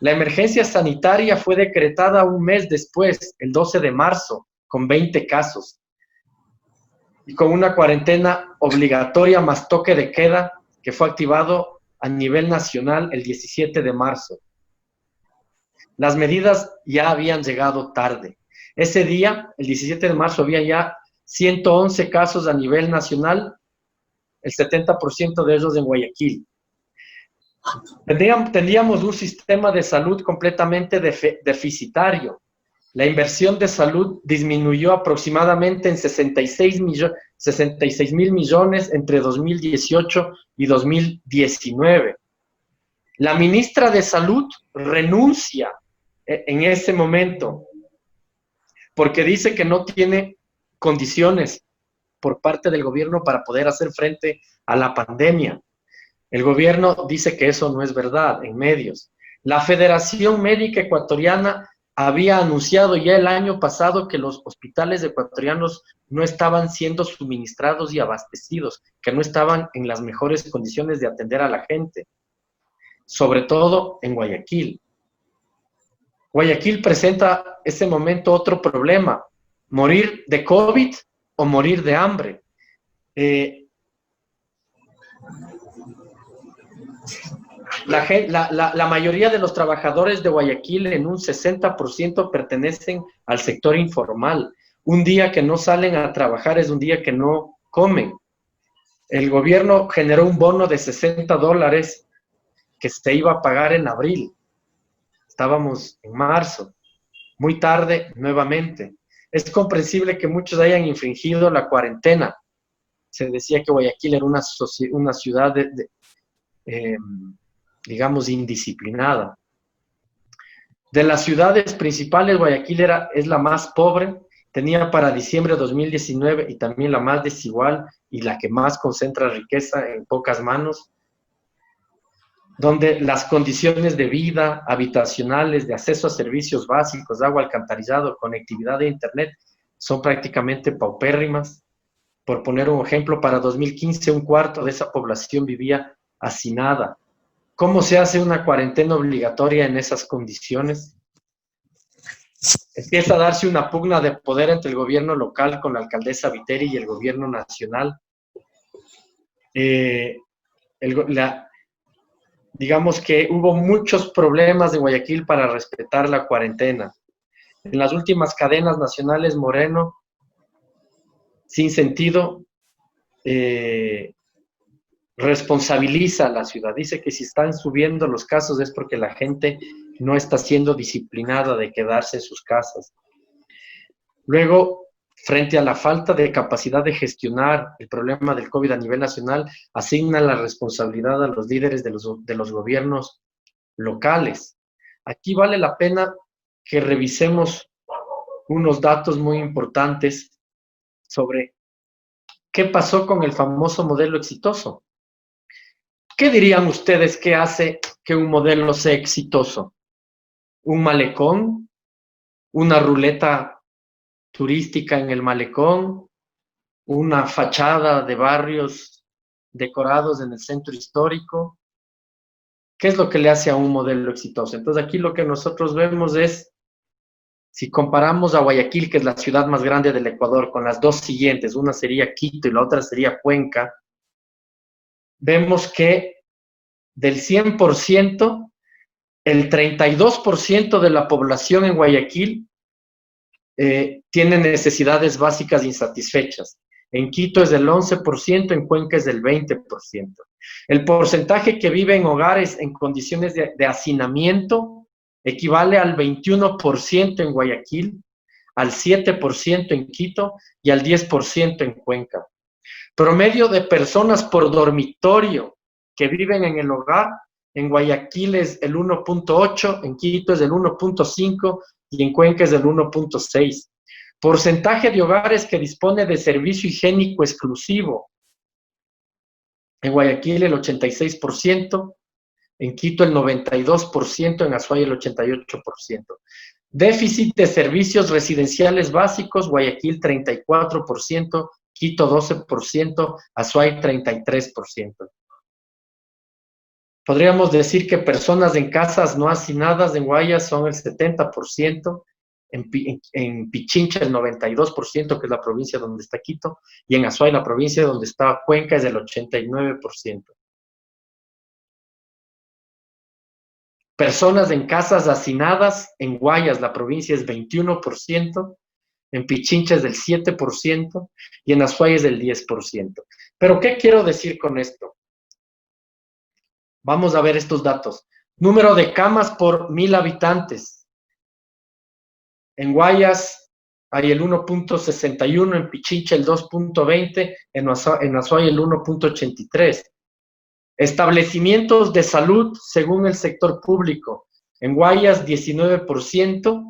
La emergencia sanitaria fue decretada un mes después, el 12 de marzo, con 20 casos. Y con una cuarentena obligatoria más toque de queda que fue activado a nivel nacional el 17 de marzo. Las medidas ya habían llegado tarde. Ese día, el 17 de marzo, había ya 111 casos a nivel nacional, el 70% de ellos en Guayaquil. Teníamos un sistema de salud completamente deficitario. La inversión de salud disminuyó aproximadamente en 66.000 millones entre 2018 y 2019. La ministra de Salud renuncia en ese momento porque dice que no tiene condiciones por parte del gobierno para poder hacer frente a la pandemia. El gobierno dice que eso no es verdad en medios. La Federación Médica Ecuatoriana había anunciado ya el año pasado que los hospitales ecuatorianos no estaban siendo suministrados y abastecidos, que no estaban en las mejores condiciones de atender a la gente, sobre todo en Guayaquil. Guayaquil presenta ese momento otro problema: morir de COVID o morir de hambre. La mayoría de los trabajadores de Guayaquil, en un 60%, pertenecen al sector informal. Un día que no salen a trabajar es un día que no comen. El gobierno generó un bono de $60 que se iba a pagar en abril. Estábamos en marzo, muy tarde nuevamente. Es comprensible que muchos hayan infringido la cuarentena. Se decía que Guayaquil era una ciudad digamos, indisciplinada. De las ciudades principales, Guayaquil es la más pobre. Tenía para diciembre de 2019 y también la más desigual y la que más concentra riqueza en pocas manos. donde las condiciones de vida, habitacionales, de acceso a servicios básicos, agua, alcantarillado, conectividad e internet, son prácticamente paupérrimas. Por poner un ejemplo, para 2015 un cuarto de esa población vivía hacinada. ¿Cómo se hace una cuarentena obligatoria en esas condiciones? Empieza a darse una pugna de poder entre el gobierno local con la alcaldesa Viteri y el gobierno nacional. Digamos que hubo muchos problemas en Guayaquil para respetar la cuarentena. En las últimas cadenas nacionales, Moreno, sin sentido, responsabiliza a la ciudad. Dice que si están subiendo los casos es porque la gente no está siendo disciplinada de quedarse en sus casas. Luego, frente a la falta de capacidad de gestionar el problema del COVID a nivel nacional, asigna la responsabilidad a los líderes de los gobiernos locales. Aquí vale la pena que revisemos unos datos muy importantes sobre qué pasó con el famoso modelo exitoso. ¿Qué dirían ustedes que hace que un modelo sea exitoso? ¿Un malecón? ¿Una ruleta turística en el malecón? ¿Una fachada de barrios decorados en el centro histórico? ¿Qué es lo que le hace a un modelo exitoso? Entonces aquí lo que nosotros vemos es, si comparamos a Guayaquil, que es la ciudad más grande del Ecuador, con las dos siguientes, una sería Quito y la otra sería Cuenca, vemos que del 100%, el 32% de la población en Guayaquil tiene necesidades básicas insatisfechas. En Quito es del 11%, en Cuenca es del 20%. El porcentaje que vive en hogares en condiciones de hacinamiento equivale al 21% en Guayaquil, al 7% en Quito y al 10% en Cuenca. Promedio de personas por dormitorio que viven en el hogar, en Guayaquil es el 1.8, en Quito es el 1.5 y en Cuenca es el 1.6. Porcentaje de hogares que dispone de servicio higiénico exclusivo. En Guayaquil el 86%, en Quito el 92%, en Azuay el 88%. Déficit de servicios residenciales básicos, Guayaquil 34%, Quito 12%, Azuay 33%. Podríamos decir que personas en casas no hacinadas en Guayas son el 70%, en Pichincha el 92%, que es la provincia donde está Quito, y en Azuay, la provincia donde está Cuenca, es del 89%. Personas en casas hacinadas en Guayas, la provincia es 21%, en Pichincha es del 7% y en Azuay es del 10%. Pero, ¿qué quiero decir con esto? Vamos a ver estos datos. Número de camas por 1,000 habitantes. En Guayas hay el 1.61, en Pichincha el 2.20, en Azuay el 1.83. Establecimientos de salud según el sector público. En Guayas 19%,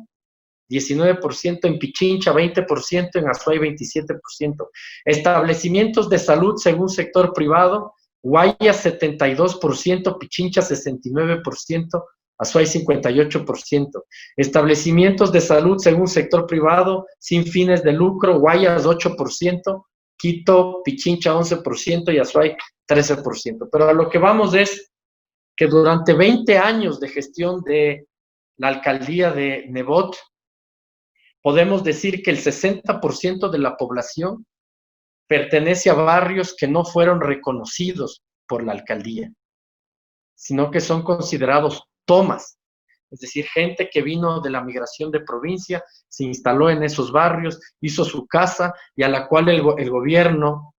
en Pichincha 20%, en Azuay 27%. Establecimientos de salud según sector privado, Guayas 72%, Pichincha 69%, Azuay 58%. Establecimientos de salud según sector privado, sin fines de lucro, Guayas 8%, Quito, Pichincha 11% y Azuay 13%. Pero a lo que vamos es que durante 20 años de gestión de la alcaldía de Nebot, podemos decir que el 60% de la población pertenece a barrios que no fueron reconocidos por la alcaldía, sino que son considerados tomas. Es decir, gente que vino de la migración de provincia, se instaló en esos barrios, hizo su casa y a la cual el gobierno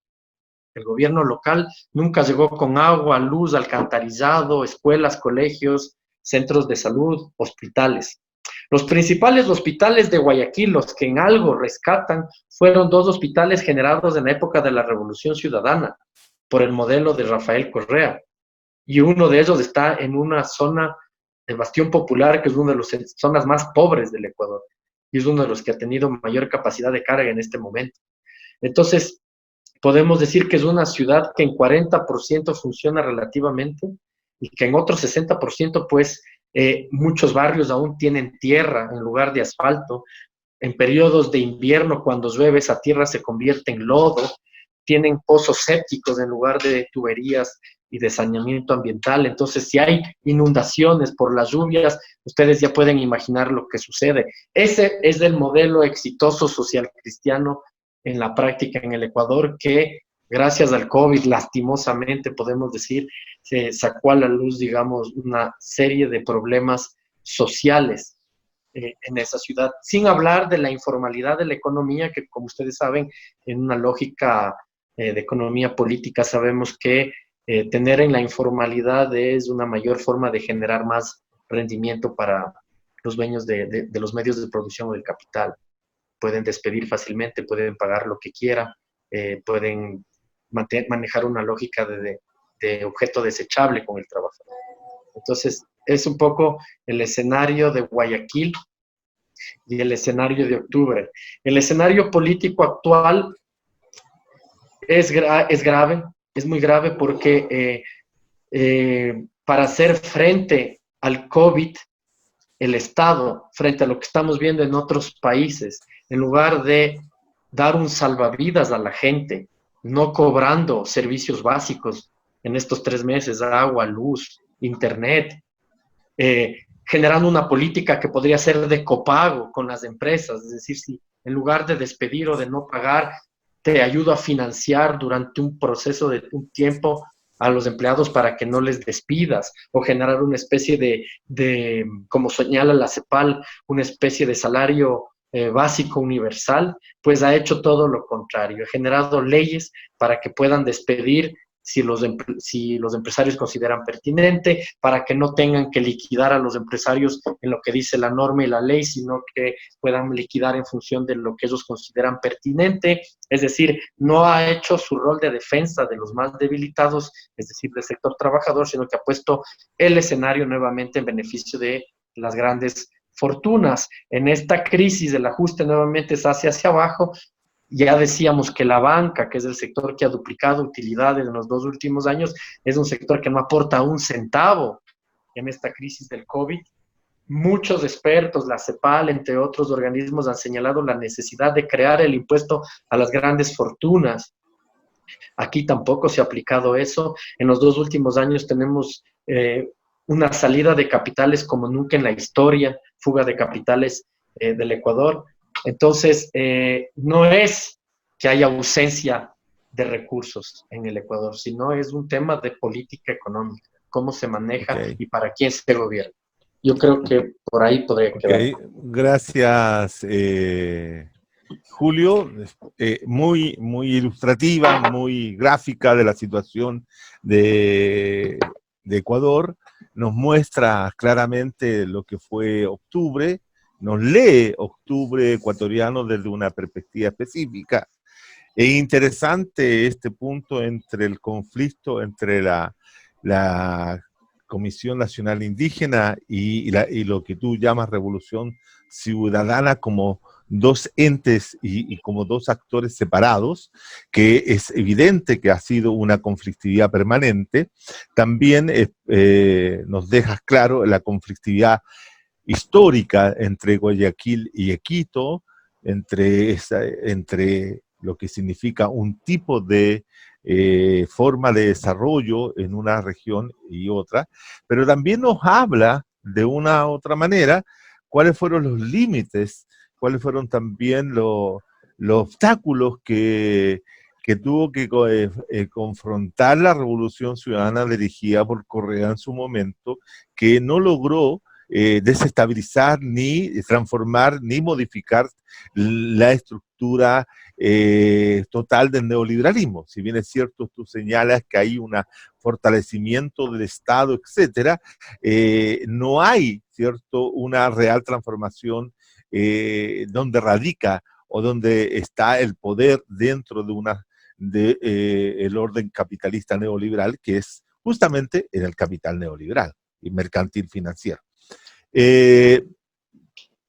local nunca llegó con agua, luz, alcantarillado, escuelas, colegios, centros de salud, hospitales. Los principales hospitales de Guayaquil, los que en algo rescatan, fueron 2 hospitales generados en la época de la Revolución Ciudadana, por el modelo de Rafael Correa. Y uno de ellos está en una zona de Bastión Popular, que es una de las zonas más pobres del Ecuador, y es uno de los que ha tenido mayor capacidad de carga en este momento. Entonces, podemos decir que es una ciudad que en 40% funciona relativamente y que en otro 60%, pues, muchos barrios aún tienen tierra en lugar de asfalto. En periodos de invierno, cuando llueve, esa tierra se convierte en lodo. Tienen pozos sépticos en lugar de tuberías y de saneamiento ambiental. Entonces, si hay inundaciones por las lluvias, ustedes ya pueden imaginar lo que sucede. Ese es el modelo exitoso social cristiano en la práctica en el Ecuador, que gracias al COVID, lastimosamente podemos decir, se sacó a la luz, digamos, una serie de problemas sociales en esa ciudad, sin hablar de la informalidad de la economía, que como ustedes saben, en una lógica de economía política sabemos que tener en la informalidad es una mayor forma de generar más rendimiento para los dueños de los medios de producción o del capital. Pueden despedir fácilmente, pueden pagar lo que quieran, pueden manejar una lógica de objeto desechable con el trabajador. Entonces, es un poco el escenario de Guayaquil y el escenario de octubre. El escenario político actual es grave, es muy grave porque para hacer frente al COVID, el Estado, frente a lo que estamos viendo en otros países, en lugar de dar un salvavidas a la gente, no cobrando servicios básicos en estos 3 meses, agua, luz, internet, generando una política que podría ser de copago con las empresas, es decir, si en lugar de despedir o de no pagar, te ayudo a financiar durante un proceso de un tiempo a los empleados para que no les despidas, o generar una especie como señala la CEPAL, una especie de salario básico universal, pues ha hecho todo lo contrario, ha generado leyes para que puedan despedir si los empresarios consideran pertinente, para que no tengan que liquidar a los empresarios en lo que dice la norma y la ley, sino que puedan liquidar en función de lo que ellos consideran pertinente. Es decir, no ha hecho su rol de defensa de los más debilitados, es decir, del sector trabajador, sino que ha puesto el escenario nuevamente en beneficio de las grandes fortunas. En esta crisis del ajuste nuevamente se hace hacia abajo. Ya decíamos que la banca, que es el sector que ha duplicado utilidades en los 2 últimos años, es un sector que no aporta un centavo en esta crisis del COVID. Muchos expertos, la CEPAL, entre otros organismos, han señalado la necesidad de crear el impuesto a las grandes fortunas. Aquí tampoco se ha aplicado eso. En los 2 últimos años tenemos una salida de capitales como nunca en la historia, fuga de capitales del Ecuador. Entonces, no es que haya ausencia de recursos en el Ecuador, sino es un tema de política económica, cómo se maneja y para quién se gobierna. Yo creo que por ahí podría quedar. Gracias, Julio. Muy, muy ilustrativa, muy gráfica de la situación de Ecuador. Nos muestra claramente lo que fue octubre, nos lee octubre ecuatoriano desde una perspectiva específica. Es interesante este punto entre el conflicto entre la Comisión Nacional Indígena y lo que tú llamas revolución ciudadana como dos entes y como dos actores separados, que es evidente que ha sido una conflictividad permanente. También nos dejas claro la conflictividad histórica entre Guayaquil y Quito, entre lo que significa un tipo de forma de desarrollo en una región y otra, pero también nos habla de una u otra manera cuáles fueron los límites, cuáles fueron también los obstáculos que tuvo que confrontar la Revolución Ciudadana dirigida por Correa en su momento, que no logró desestabilizar, ni transformar, ni modificar la estructura total del neoliberalismo. Si bien es cierto, tú señalas que hay un fortalecimiento del Estado, etcétera, no hay, ¿cierto?, una real transformación donde radica o donde está el poder dentro de el orden capitalista neoliberal, que es justamente en el capital neoliberal y mercantil financiero.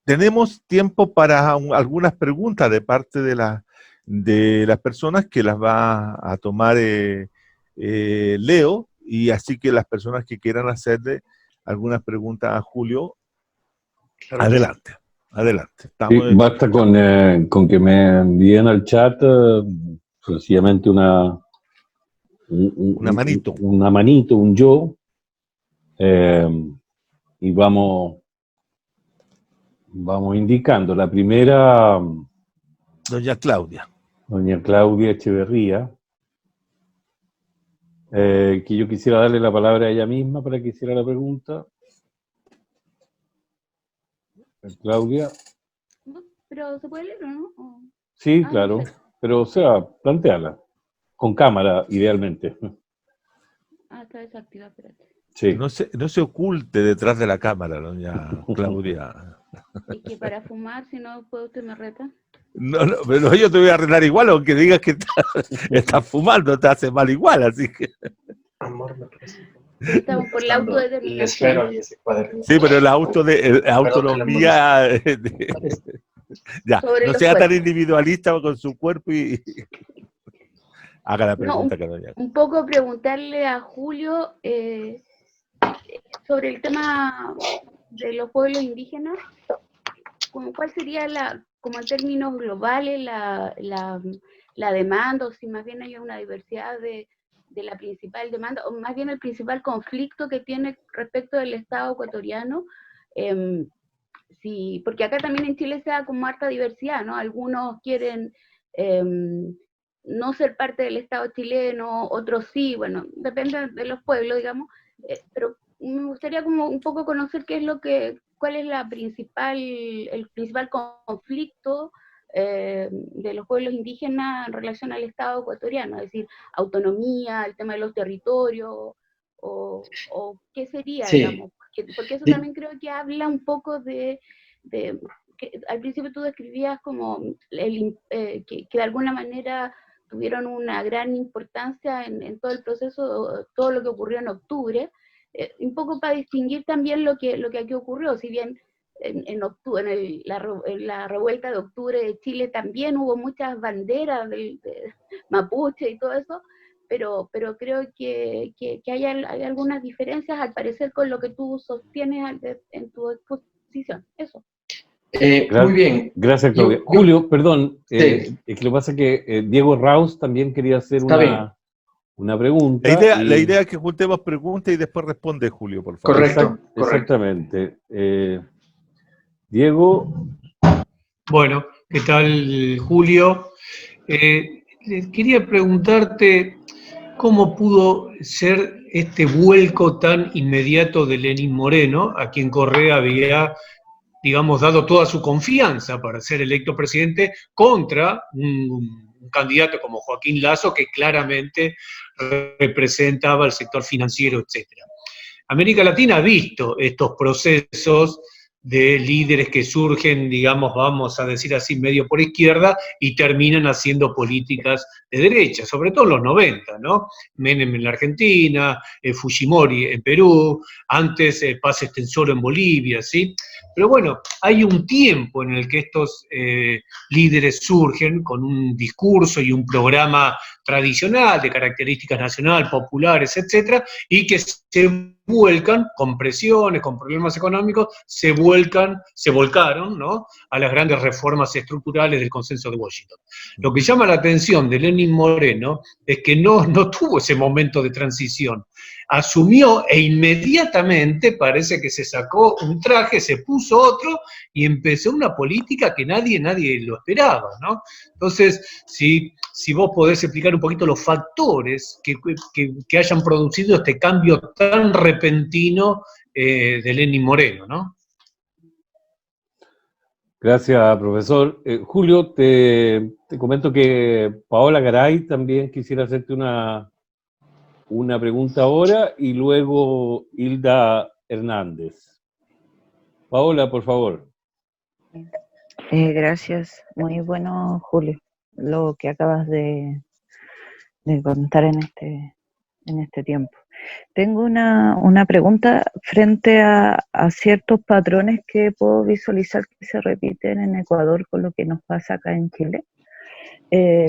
Tenemos tiempo para algunas preguntas de parte de las personas, que las va a tomar Leo, y así que las personas que quieran hacerle algunas preguntas a Julio, Claro que sí. adelante, adelante. Sí, basta con que me envíen al chat sencillamente una manito. una manito, un yo, y vamos indicando. La primera, Doña Claudia. doña Claudia Echeverría, que yo quisiera darle la palabra a ella misma para que hiciera la pregunta. Claudia. Pero se puede leer, ¿no? Sí, claro, perfecto. pero o sea, planteala, con cámara, idealmente. Está desactivada, espérate. Sí. No se oculte detrás de la cámara, doña Claudia. Es que para fumar, si no, ¿puede usted me reta? No, pero yo te voy a arreglar igual, aunque digas que estás fumando, te hace mal igual, así que... Amor, me parece. Estamos por la El autodeterminación. esfero y ese cuaderno. Sí, pero la autonomía... Ya, Sobre no los sea tan cuerpos. individualista con su cuerpo y haga la pregunta que doña. Un poco preguntarle a Julio sobre el tema de los pueblos indígenas, ¿cuál sería como en términos globales la demanda, o si más bien hay una diversidad de la principal demanda, o más bien el principal conflicto que tiene respecto del Estado ecuatoriano? Sí, porque acá también en Chile se da como harta diversidad, ¿no? Algunos quieren no ser parte del Estado chileno, otros sí, bueno, depende de los pueblos, digamos, pero me gustaría como un poco conocer cuál es el principal conflicto de los pueblos indígenas en relación al Estado ecuatoriano, es decir, autonomía, el tema de los territorios, o qué sería, Sí. digamos, porque eso también creo que habla un poco que al principio tú describías como que de alguna manera tuvieron una gran importancia en todo el proceso, todo lo que ocurrió en octubre, un poco para distinguir también lo que aquí ocurrió, si bien en octubre, en la revuelta de octubre de Chile también hubo muchas banderas de mapuche y todo eso, pero creo que hay algunas diferencias al parecer con lo que tú sostienes en tu exposición, eso. Muy bien. Gracias, Claudia. Julio, perdón, Sí. es que lo que pasa es que Diego Raus también quería hacer una pregunta. La idea es que juntemos preguntas y después responde Julio, por favor. Correcto. Exactamente. Diego. Bueno, ¿qué tal, Julio? Quería preguntarte cómo pudo ser este vuelco tan inmediato de Lenín Moreno, a quien Correa había, digamos, dado toda su confianza para ser electo presidente contra un candidato como Joaquín Lasso, que claramente representaba al sector financiero, etc. América Latina ha visto estos procesos de líderes que surgen, digamos, vamos a decir así, medio por izquierda y terminan haciendo políticas de derecha, sobre todo en los 90, ¿no? Menem en la Argentina, Fujimori en Perú, antes Paz Extensoro en Bolivia, ¿sí? Pero bueno, hay un tiempo en el que estos líderes surgen con un discurso y un programa tradicional de características nacional, populares, etcétera, y que se vuelcan con presiones, con problemas económicos, se volcaron, ¿no?, a las grandes reformas estructurales del Consenso de Washington. Lo que llama la atención de Lenín Moreno es que no tuvo ese momento de transición. Asumió e inmediatamente parece que se sacó un traje, se puso otro y empezó una política que nadie lo esperaba, ¿no? Entonces, si vos podés explicar un poquito los factores que hayan producido este cambio tan repentino de Lenín Moreno, ¿no? Gracias, profesor. Julio, te comento que Paola Garay también quisiera hacerte una pregunta ahora y luego Hilda Hernández. Paola, por favor. Gracias. Muy bueno, Julio, lo que acabas de contar en este tiempo. Tengo una pregunta frente a ciertos patrones que puedo visualizar que se repiten en Ecuador con lo que nos pasa acá en Chile,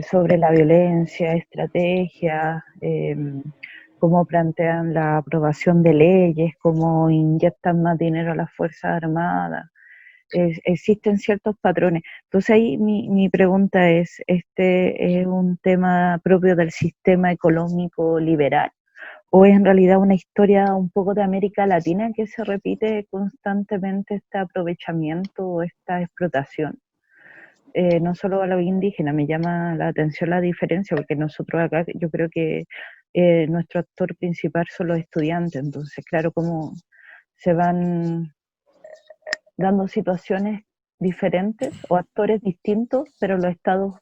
sobre la violencia, estrategia, cómo plantean la aprobación de leyes, cómo inyectan más dinero a las Fuerzas Armadas. Existen ciertos patrones. Entonces ahí mi pregunta es, ¿este es un tema propio del sistema económico liberal? ¿O es en realidad una historia un poco de América Latina que se repite constantemente este aprovechamiento o esta explotación? No solo a los indígenas, me llama la atención la diferencia, porque nosotros acá, yo creo que nuestro actor principal son los estudiantes, entonces claro, cómo se van dando situaciones diferentes o actores distintos, pero los estados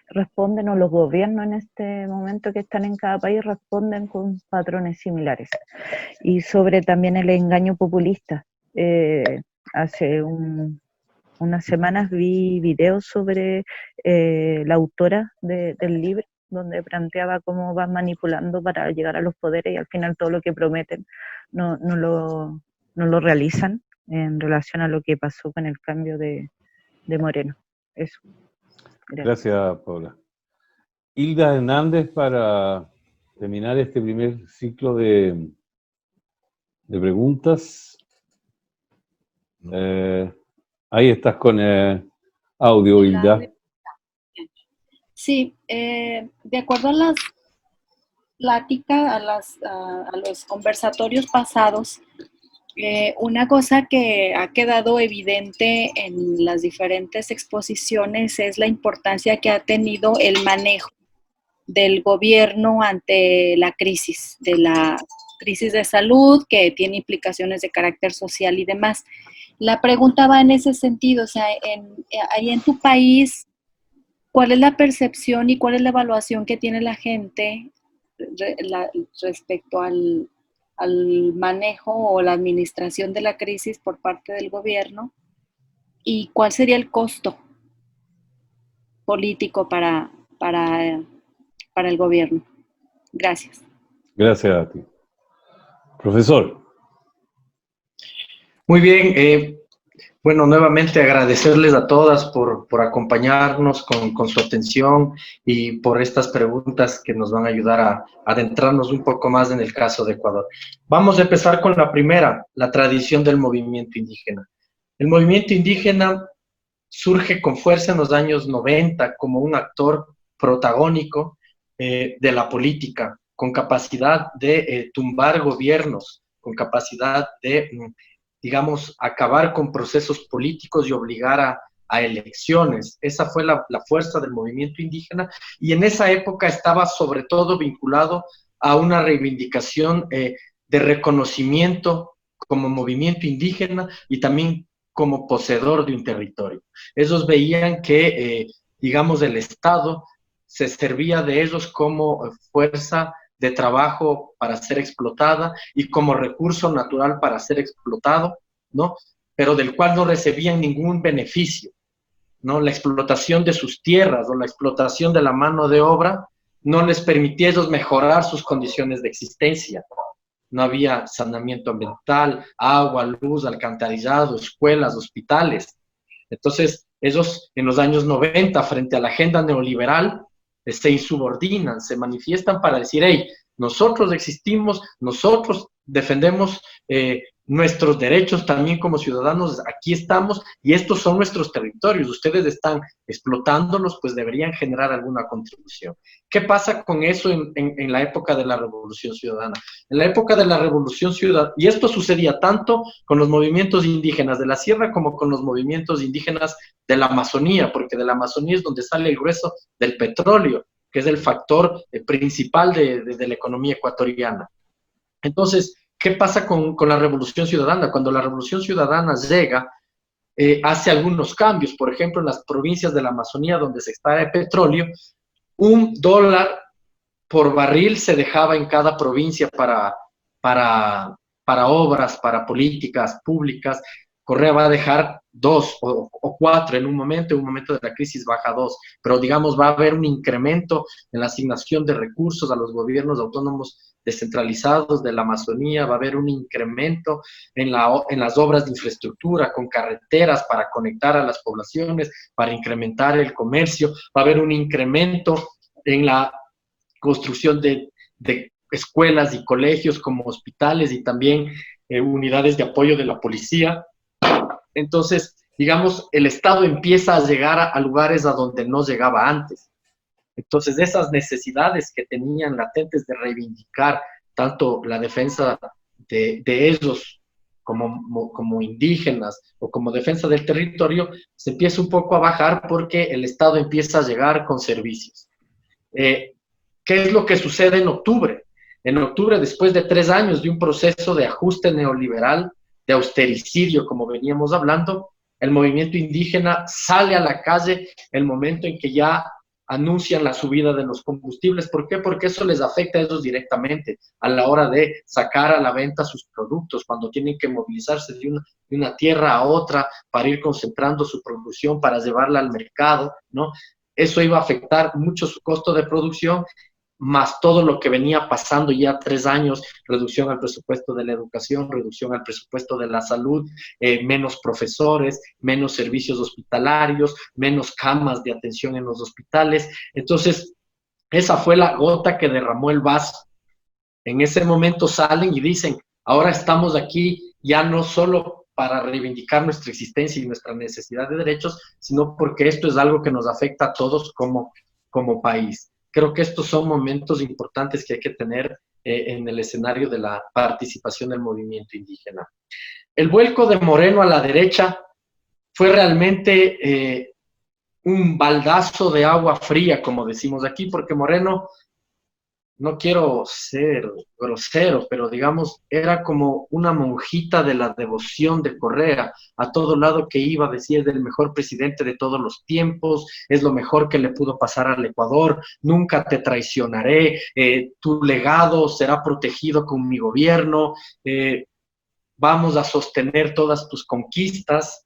responden, o los gobiernos en este momento que están en cada país responden con patrones similares. Y sobre también el engaño populista. Hace unas semanas vi videos sobre la autora del libro, donde planteaba cómo van manipulando para llegar a los poderes y al final todo lo que prometen no lo realizan en relación a lo que pasó con el cambio de Moreno. Eso. Gracias, Paula. Hilda Hernández, para terminar este primer ciclo de preguntas. Ahí estás con audio, Hilda. Sí, de acuerdo a las pláticas, a los conversatorios pasados, una cosa que ha quedado evidente en las diferentes exposiciones es la importancia que ha tenido el manejo del gobierno ante la crisis de salud, que tiene implicaciones de carácter social y demás. La pregunta va en ese sentido, o sea, ahí en tu país, ¿cuál es la percepción y cuál es la evaluación que tiene la gente respecto al manejo o la administración de la crisis por parte del gobierno? ¿Y cuál sería el costo político para el gobierno? Gracias. Gracias a ti. Profesor. Muy bien, bueno, nuevamente agradecerles a todas por acompañarnos con su atención y por estas preguntas que nos van a ayudar a adentrarnos un poco más en el caso de Ecuador. Vamos a empezar con la primera, la tradición del movimiento indígena. El movimiento indígena surge con fuerza en los años 90 como un actor protagónico de la política, con capacidad de tumbar gobiernos, con capacidad de digamos, acabar con procesos políticos y obligar a elecciones. Esa fue la fuerza del movimiento indígena y en esa época estaba sobre todo vinculado a una reivindicación de reconocimiento como movimiento indígena y también como poseedor de un territorio. Ellos veían que, digamos, el Estado se servía de ellos como fuerza de trabajo para ser explotada y como recurso natural para ser explotado, ¿no? Pero del cual no recibían ningún beneficio, ¿no? La explotación de sus tierras o la explotación de la mano de obra no les permitía a ellos mejorar sus condiciones de existencia. No había saneamiento ambiental, agua, luz, alcantarillado, escuelas, hospitales. Entonces, ellos en los años 90, frente a la agenda neoliberal, se insubordinan, se manifiestan para decir, hey, nosotros existimos, nosotros defendemos nuestros derechos también como ciudadanos, aquí estamos y estos son nuestros territorios, ustedes están explotándolos, pues deberían generar alguna contribución. ¿Qué pasa con eso en la época de la Revolución Ciudadana? En la época de la Revolución Ciudadana, y esto sucedía tanto con los movimientos indígenas de la sierra como con los movimientos indígenas de la Amazonía, porque de la Amazonía es donde sale el grueso del petróleo, que es el factor principal de la economía ecuatoriana. Entonces, ¿qué pasa con la Revolución Ciudadana? Cuando la Revolución Ciudadana llega, hace algunos cambios. Por ejemplo, en las provincias de la Amazonía donde se extrae petróleo, $1 por barril se dejaba en cada provincia para obras, para políticas públicas. Correa va a dejar 2 o 4 en un momento de la crisis baja 2, pero digamos va a haber un incremento en la asignación de recursos a los gobiernos autónomos descentralizados de la Amazonía, va a haber un incremento en las obras de infraestructura con carreteras para conectar a las poblaciones, para incrementar el comercio, va a haber un incremento en la construcción de escuelas y colegios como hospitales y también unidades de apoyo de la policía. Entonces, digamos, el Estado empieza a llegar a lugares a donde no llegaba antes. Entonces, esas necesidades que tenían latentes de reivindicar tanto la defensa de ellos como indígenas o como defensa del territorio, se empieza un poco a bajar porque el Estado empieza a llegar con servicios. ¿Qué es lo que sucede en octubre? En octubre, después de 3 años de un proceso de ajuste neoliberal, de austericidio, como veníamos hablando, el movimiento indígena sale a la calle el momento en que ya anuncian la subida de los combustibles. ¿Por qué? Porque eso les afecta a ellos directamente a la hora de sacar a la venta sus productos, cuando tienen que movilizarse de una tierra a otra para ir concentrando su producción, para llevarla al mercado, ¿no? Eso iba a afectar mucho su costo de producción, más todo lo que venía pasando ya 3 años, reducción al presupuesto de la educación, reducción al presupuesto de la salud, menos profesores, menos servicios hospitalarios, menos camas de atención en los hospitales. Entonces, esa fue la gota que derramó el vaso. En ese momento salen y dicen, ahora estamos aquí ya no solo para reivindicar nuestra existencia y nuestra necesidad de derechos, sino porque esto es algo que nos afecta a todos como país. Creo que estos son momentos importantes que hay que tener en el escenario de la participación del movimiento indígena. El vuelco de Moreno a la derecha fue realmente un baldazo de agua fría, como decimos aquí, porque Moreno, no quiero ser grosero, pero digamos, era como una monjita de la devoción de Correa. A todo lado que iba decía, es el mejor presidente de todos los tiempos, es lo mejor que le pudo pasar al Ecuador, nunca te traicionaré, tu legado será protegido con mi gobierno, vamos a sostener todas tus conquistas,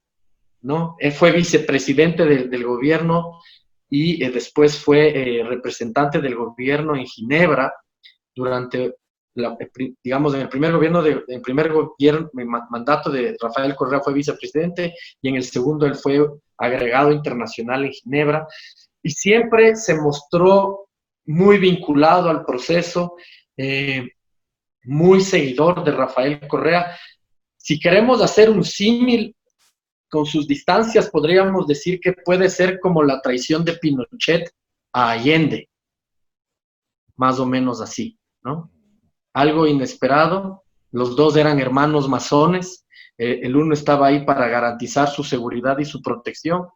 ¿no? Él fue vicepresidente del gobierno y después fue representante del gobierno en Ginebra durante, digamos, en el primer mandato de Rafael Correa fue vicepresidente y en el segundo él fue agregado internacional en Ginebra y siempre se mostró muy vinculado al proceso, muy seguidor de Rafael Correa. Si queremos hacer un símil con sus distancias, podríamos decir que puede ser como la traición de Pinochet a Allende, más o menos así, ¿no? Algo inesperado, los dos eran hermanos masones, el uno estaba ahí para garantizar su seguridad y su protección,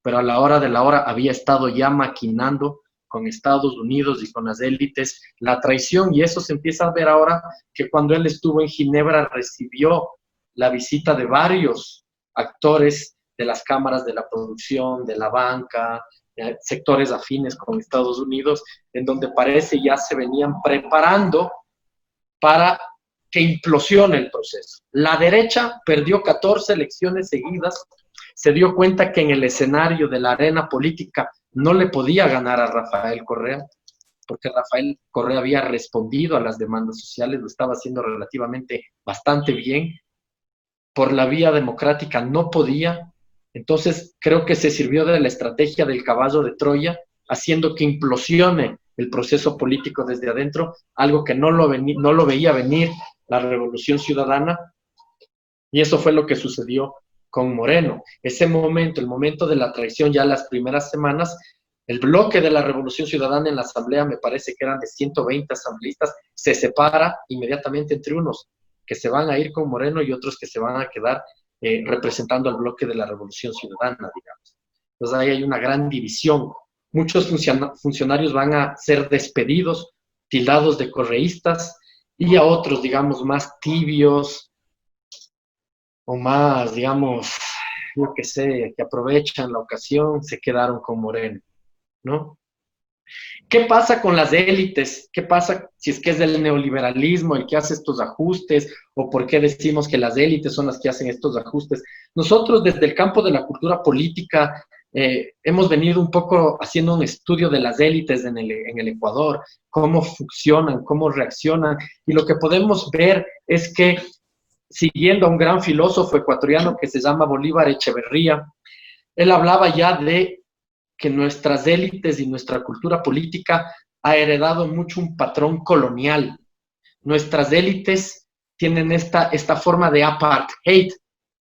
pero a la hora de la hora había estado ya maquinando con Estados Unidos y con las élites la traición, y eso se empieza a ver ahora que cuando él estuvo en Ginebra recibió la visita de varios actores de las cámaras de la producción, de la banca, sectores afines con Estados Unidos, en donde parece ya se venían preparando para que implosione el proceso. La derecha perdió 14 elecciones seguidas, se dio cuenta que en el escenario de la arena política no le podía ganar a Rafael Correa, porque Rafael Correa había respondido a las demandas sociales, lo estaba haciendo relativamente bastante bien. Por la vía democrática no podía, entonces creo que se sirvió de la estrategia del caballo de Troya, haciendo que implosione el proceso político desde adentro, algo que no lo veía venir la Revolución Ciudadana, y eso fue lo que sucedió con Moreno. Ese momento, el momento de la traición, ya las primeras semanas, el bloque de la Revolución Ciudadana en la asamblea, me parece que eran de 120 asambleístas, se separa inmediatamente entre unos que se van a ir con Moreno y otros que se van a quedar representando al bloque de la Revolución Ciudadana, digamos. Entonces ahí hay una gran división. Muchos funcionarios van a ser despedidos, tildados de correístas, y a otros, digamos, más tibios o más, digamos, yo qué sé, que aprovechan la ocasión, se quedaron con Moreno, ¿no? ¿Qué pasa con las élites? ¿Qué pasa si es que es el neoliberalismo el que hace estos ajustes? ¿O por qué decimos que las élites son las que hacen estos ajustes? Nosotros desde el campo de la cultura política hemos venido un poco haciendo un estudio de las élites en el Ecuador, cómo funcionan, cómo reaccionan, y lo que podemos ver es que, siguiendo a un gran filósofo ecuatoriano que se llama Bolívar Echeverría, él hablaba ya de que nuestras élites y nuestra cultura política ha heredado mucho un patrón colonial, nuestras élites tienen esta forma de apartheid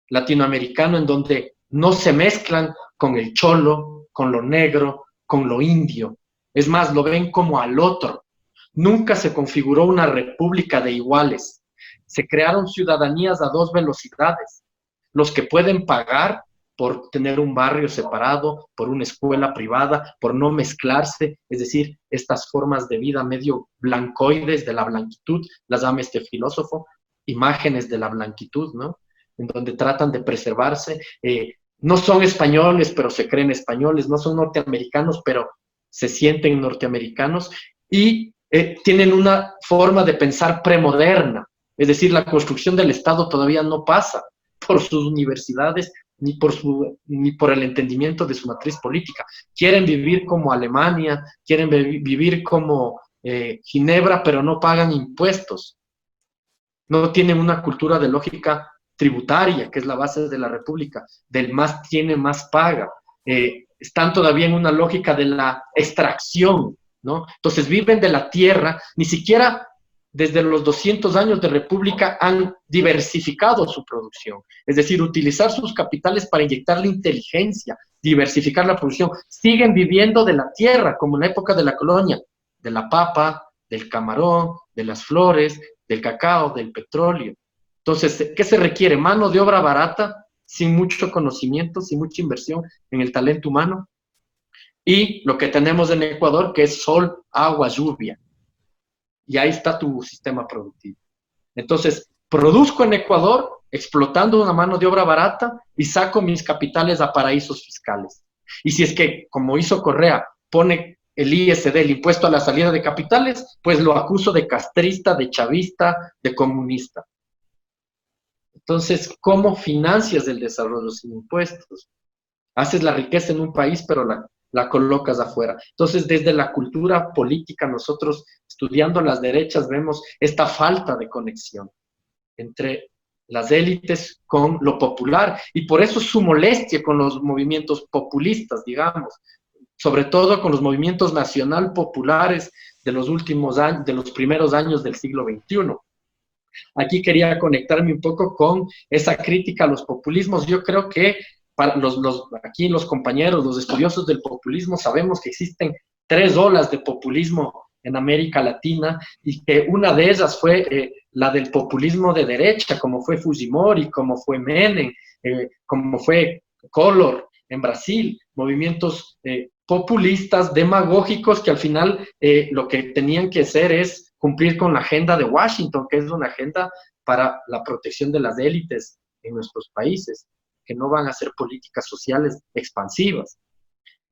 latinoamericano en donde no se mezclan con el cholo, con lo negro, con lo indio. Es más, lo ven como al otro. Nunca se configuró una república de iguales. Se crearon ciudadanías a dos velocidades. Los que pueden pagar por tener un barrio separado, por una escuela privada, por no mezclarse, es decir, estas formas de vida medio blancoides de la blanquitud, las llama este filósofo, imágenes de la blanquitud, ¿no? En donde tratan de preservarse. No son españoles, pero se creen españoles, no son norteamericanos, pero se sienten norteamericanos, y tienen una forma de pensar premoderna, es decir, la construcción del Estado todavía no pasa por sus universidades, ni por el entendimiento de su matriz política. Quieren vivir como Alemania, quieren vivir como Ginebra, pero no pagan impuestos. No tienen una cultura de lógica tributaria, que es la base de la república, del más tiene, más paga. Están todavía en una lógica de la extracción, ¿no? Entonces viven de la tierra, ni siquiera desde los 200 años de república han diversificado su producción, es decir, utilizar sus capitales para inyectarle inteligencia, diversificar la producción. Siguen viviendo de la tierra, como en la época de la colonia, de la papa, del camarón, de las flores, del cacao, del petróleo. Entonces, ¿qué se requiere? Mano de obra barata, sin mucho conocimiento, sin mucha inversión en el talento humano. Y lo que tenemos en Ecuador, que es sol, agua, lluvia. Y ahí está tu sistema productivo. Entonces, produzco en Ecuador explotando una mano de obra barata y saco mis capitales a paraísos fiscales. Y si es que, como hizo Correa, pone el ISD, el impuesto a la salida de capitales, pues lo acuso de castrista, de chavista, de comunista. Entonces, ¿cómo financias el desarrollo sin impuestos? Haces la riqueza en un país, pero la colocas afuera. Entonces, desde la cultura política, nosotros, estudiando las derechas, vemos esta falta de conexión entre las élites con lo popular, y por eso su molestia con los movimientos populistas, digamos, sobre todo con los movimientos nacional populares de los últimos años, de los primeros años del siglo XXI. Aquí quería conectarme un poco con esa crítica a los populismos. Yo creo que para aquí los compañeros, los estudiosos del populismo, sabemos que existen 3 olas de populismo en América Latina, y que una de ellas fue la del populismo de derecha, como fue Fujimori, como fue Menem, como fue Collor en Brasil, movimientos populistas, demagógicos, que al final lo que tenían que hacer es cumplir con la agenda de Washington, que es una agenda para la protección de las élites en nuestros países, que no van a hacer políticas sociales expansivas.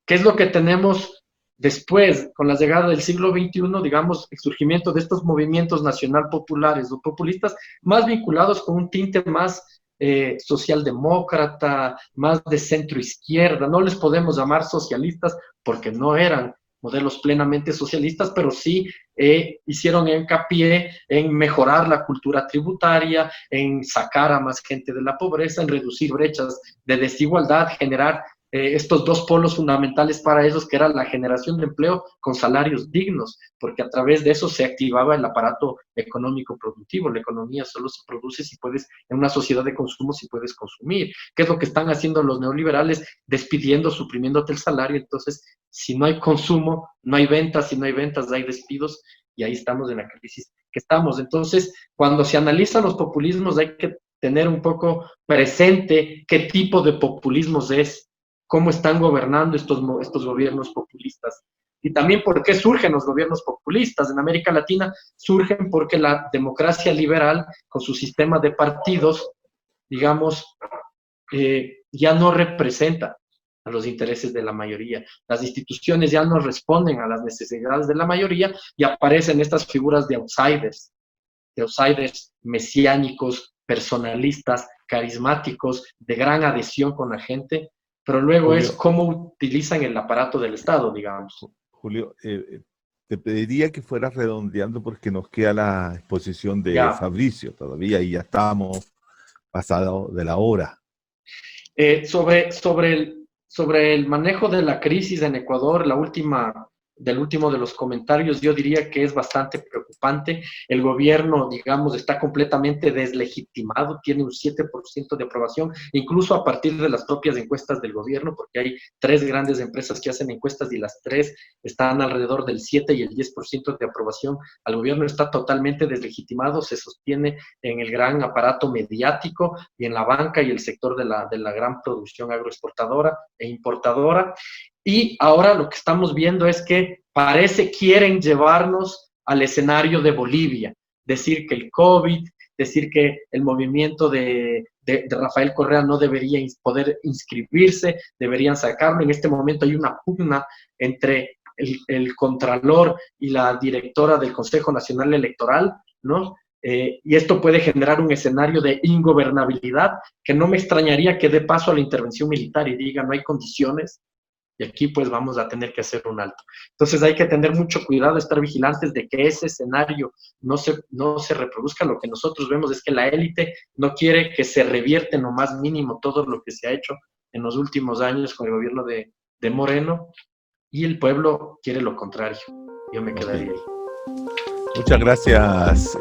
¿Qué es lo que tenemos después, con la llegada del siglo XXI, digamos, el surgimiento de estos movimientos nacional populares o populistas, más vinculados con un tinte más socialdemócrata, más de centro izquierda? No les podemos llamar socialistas porque no eran modelos plenamente socialistas, pero sí hicieron hincapié en mejorar la cultura tributaria, en sacar a más gente de la pobreza, en reducir brechas de desigualdad, generar estos 2 polos fundamentales para ellos, que era la generación de empleo con salarios dignos, porque a través de eso se activaba el aparato económico productivo. La economía solo se produce si puedes, en una sociedad de consumo, si puedes consumir. ¿Qué es lo que están haciendo los neoliberales? Despidiendo, suprimiéndote el salario. Entonces, si no hay consumo, no hay ventas, si no hay ventas, hay despidos, y ahí estamos en la crisis que estamos. Entonces, cuando se analizan los populismos, hay que tener un poco presente qué tipo de populismos es, cómo están gobernando estos gobiernos populistas. Y también por qué surgen los gobiernos populistas. En América Latina surgen porque la democracia liberal, con su sistema de partidos, digamos, ya no representa a los intereses de la mayoría. Las instituciones ya no responden a las necesidades de la mayoría, y aparecen estas figuras de outsiders mesiánicos, personalistas, carismáticos, de gran adhesión con la gente, pero luego Julio, es cómo utilizan el aparato del Estado, digamos. Julio, te pediría que fueras redondeando porque nos queda la exposición de Fabricio todavía y ya estamos pasados de la hora. Sobre el manejo de la crisis en Ecuador, la última del último de los comentarios, yo diría que es bastante preocupante. El gobierno, digamos, está completamente deslegitimado, tiene un 7% de aprobación, incluso a partir de las propias encuestas del gobierno, porque hay 3 grandes empresas que hacen encuestas y las 3 están alrededor del 7 y el 10% de aprobación. Al gobierno está totalmente deslegitimado, se sostiene en el gran aparato mediático y en la banca y el sector de la gran producción agroexportadora e importadora. Y ahora lo que estamos viendo es que parece quieren llevarnos al escenario de Bolivia, decir que el COVID, decir que el movimiento de Rafael Correa no debería poder inscribirse, deberían sacarlo. En este momento hay una pugna entre el Contralor y la directora del Consejo Nacional Electoral, ¿no? Y esto puede generar un escenario de ingobernabilidad que no me extrañaría que dé paso a la intervención militar y diga no hay condiciones. Y aquí pues vamos a tener que hacer un alto. Entonces hay que tener mucho cuidado, estar vigilantes de que ese escenario no se reproduzca. Lo que nosotros vemos es que la élite no quiere que se revierte en lo más mínimo todo lo que se ha hecho en los últimos años con el gobierno de Moreno, y el pueblo quiere lo contrario. Yo me quedaría ahí. Muchas gracias,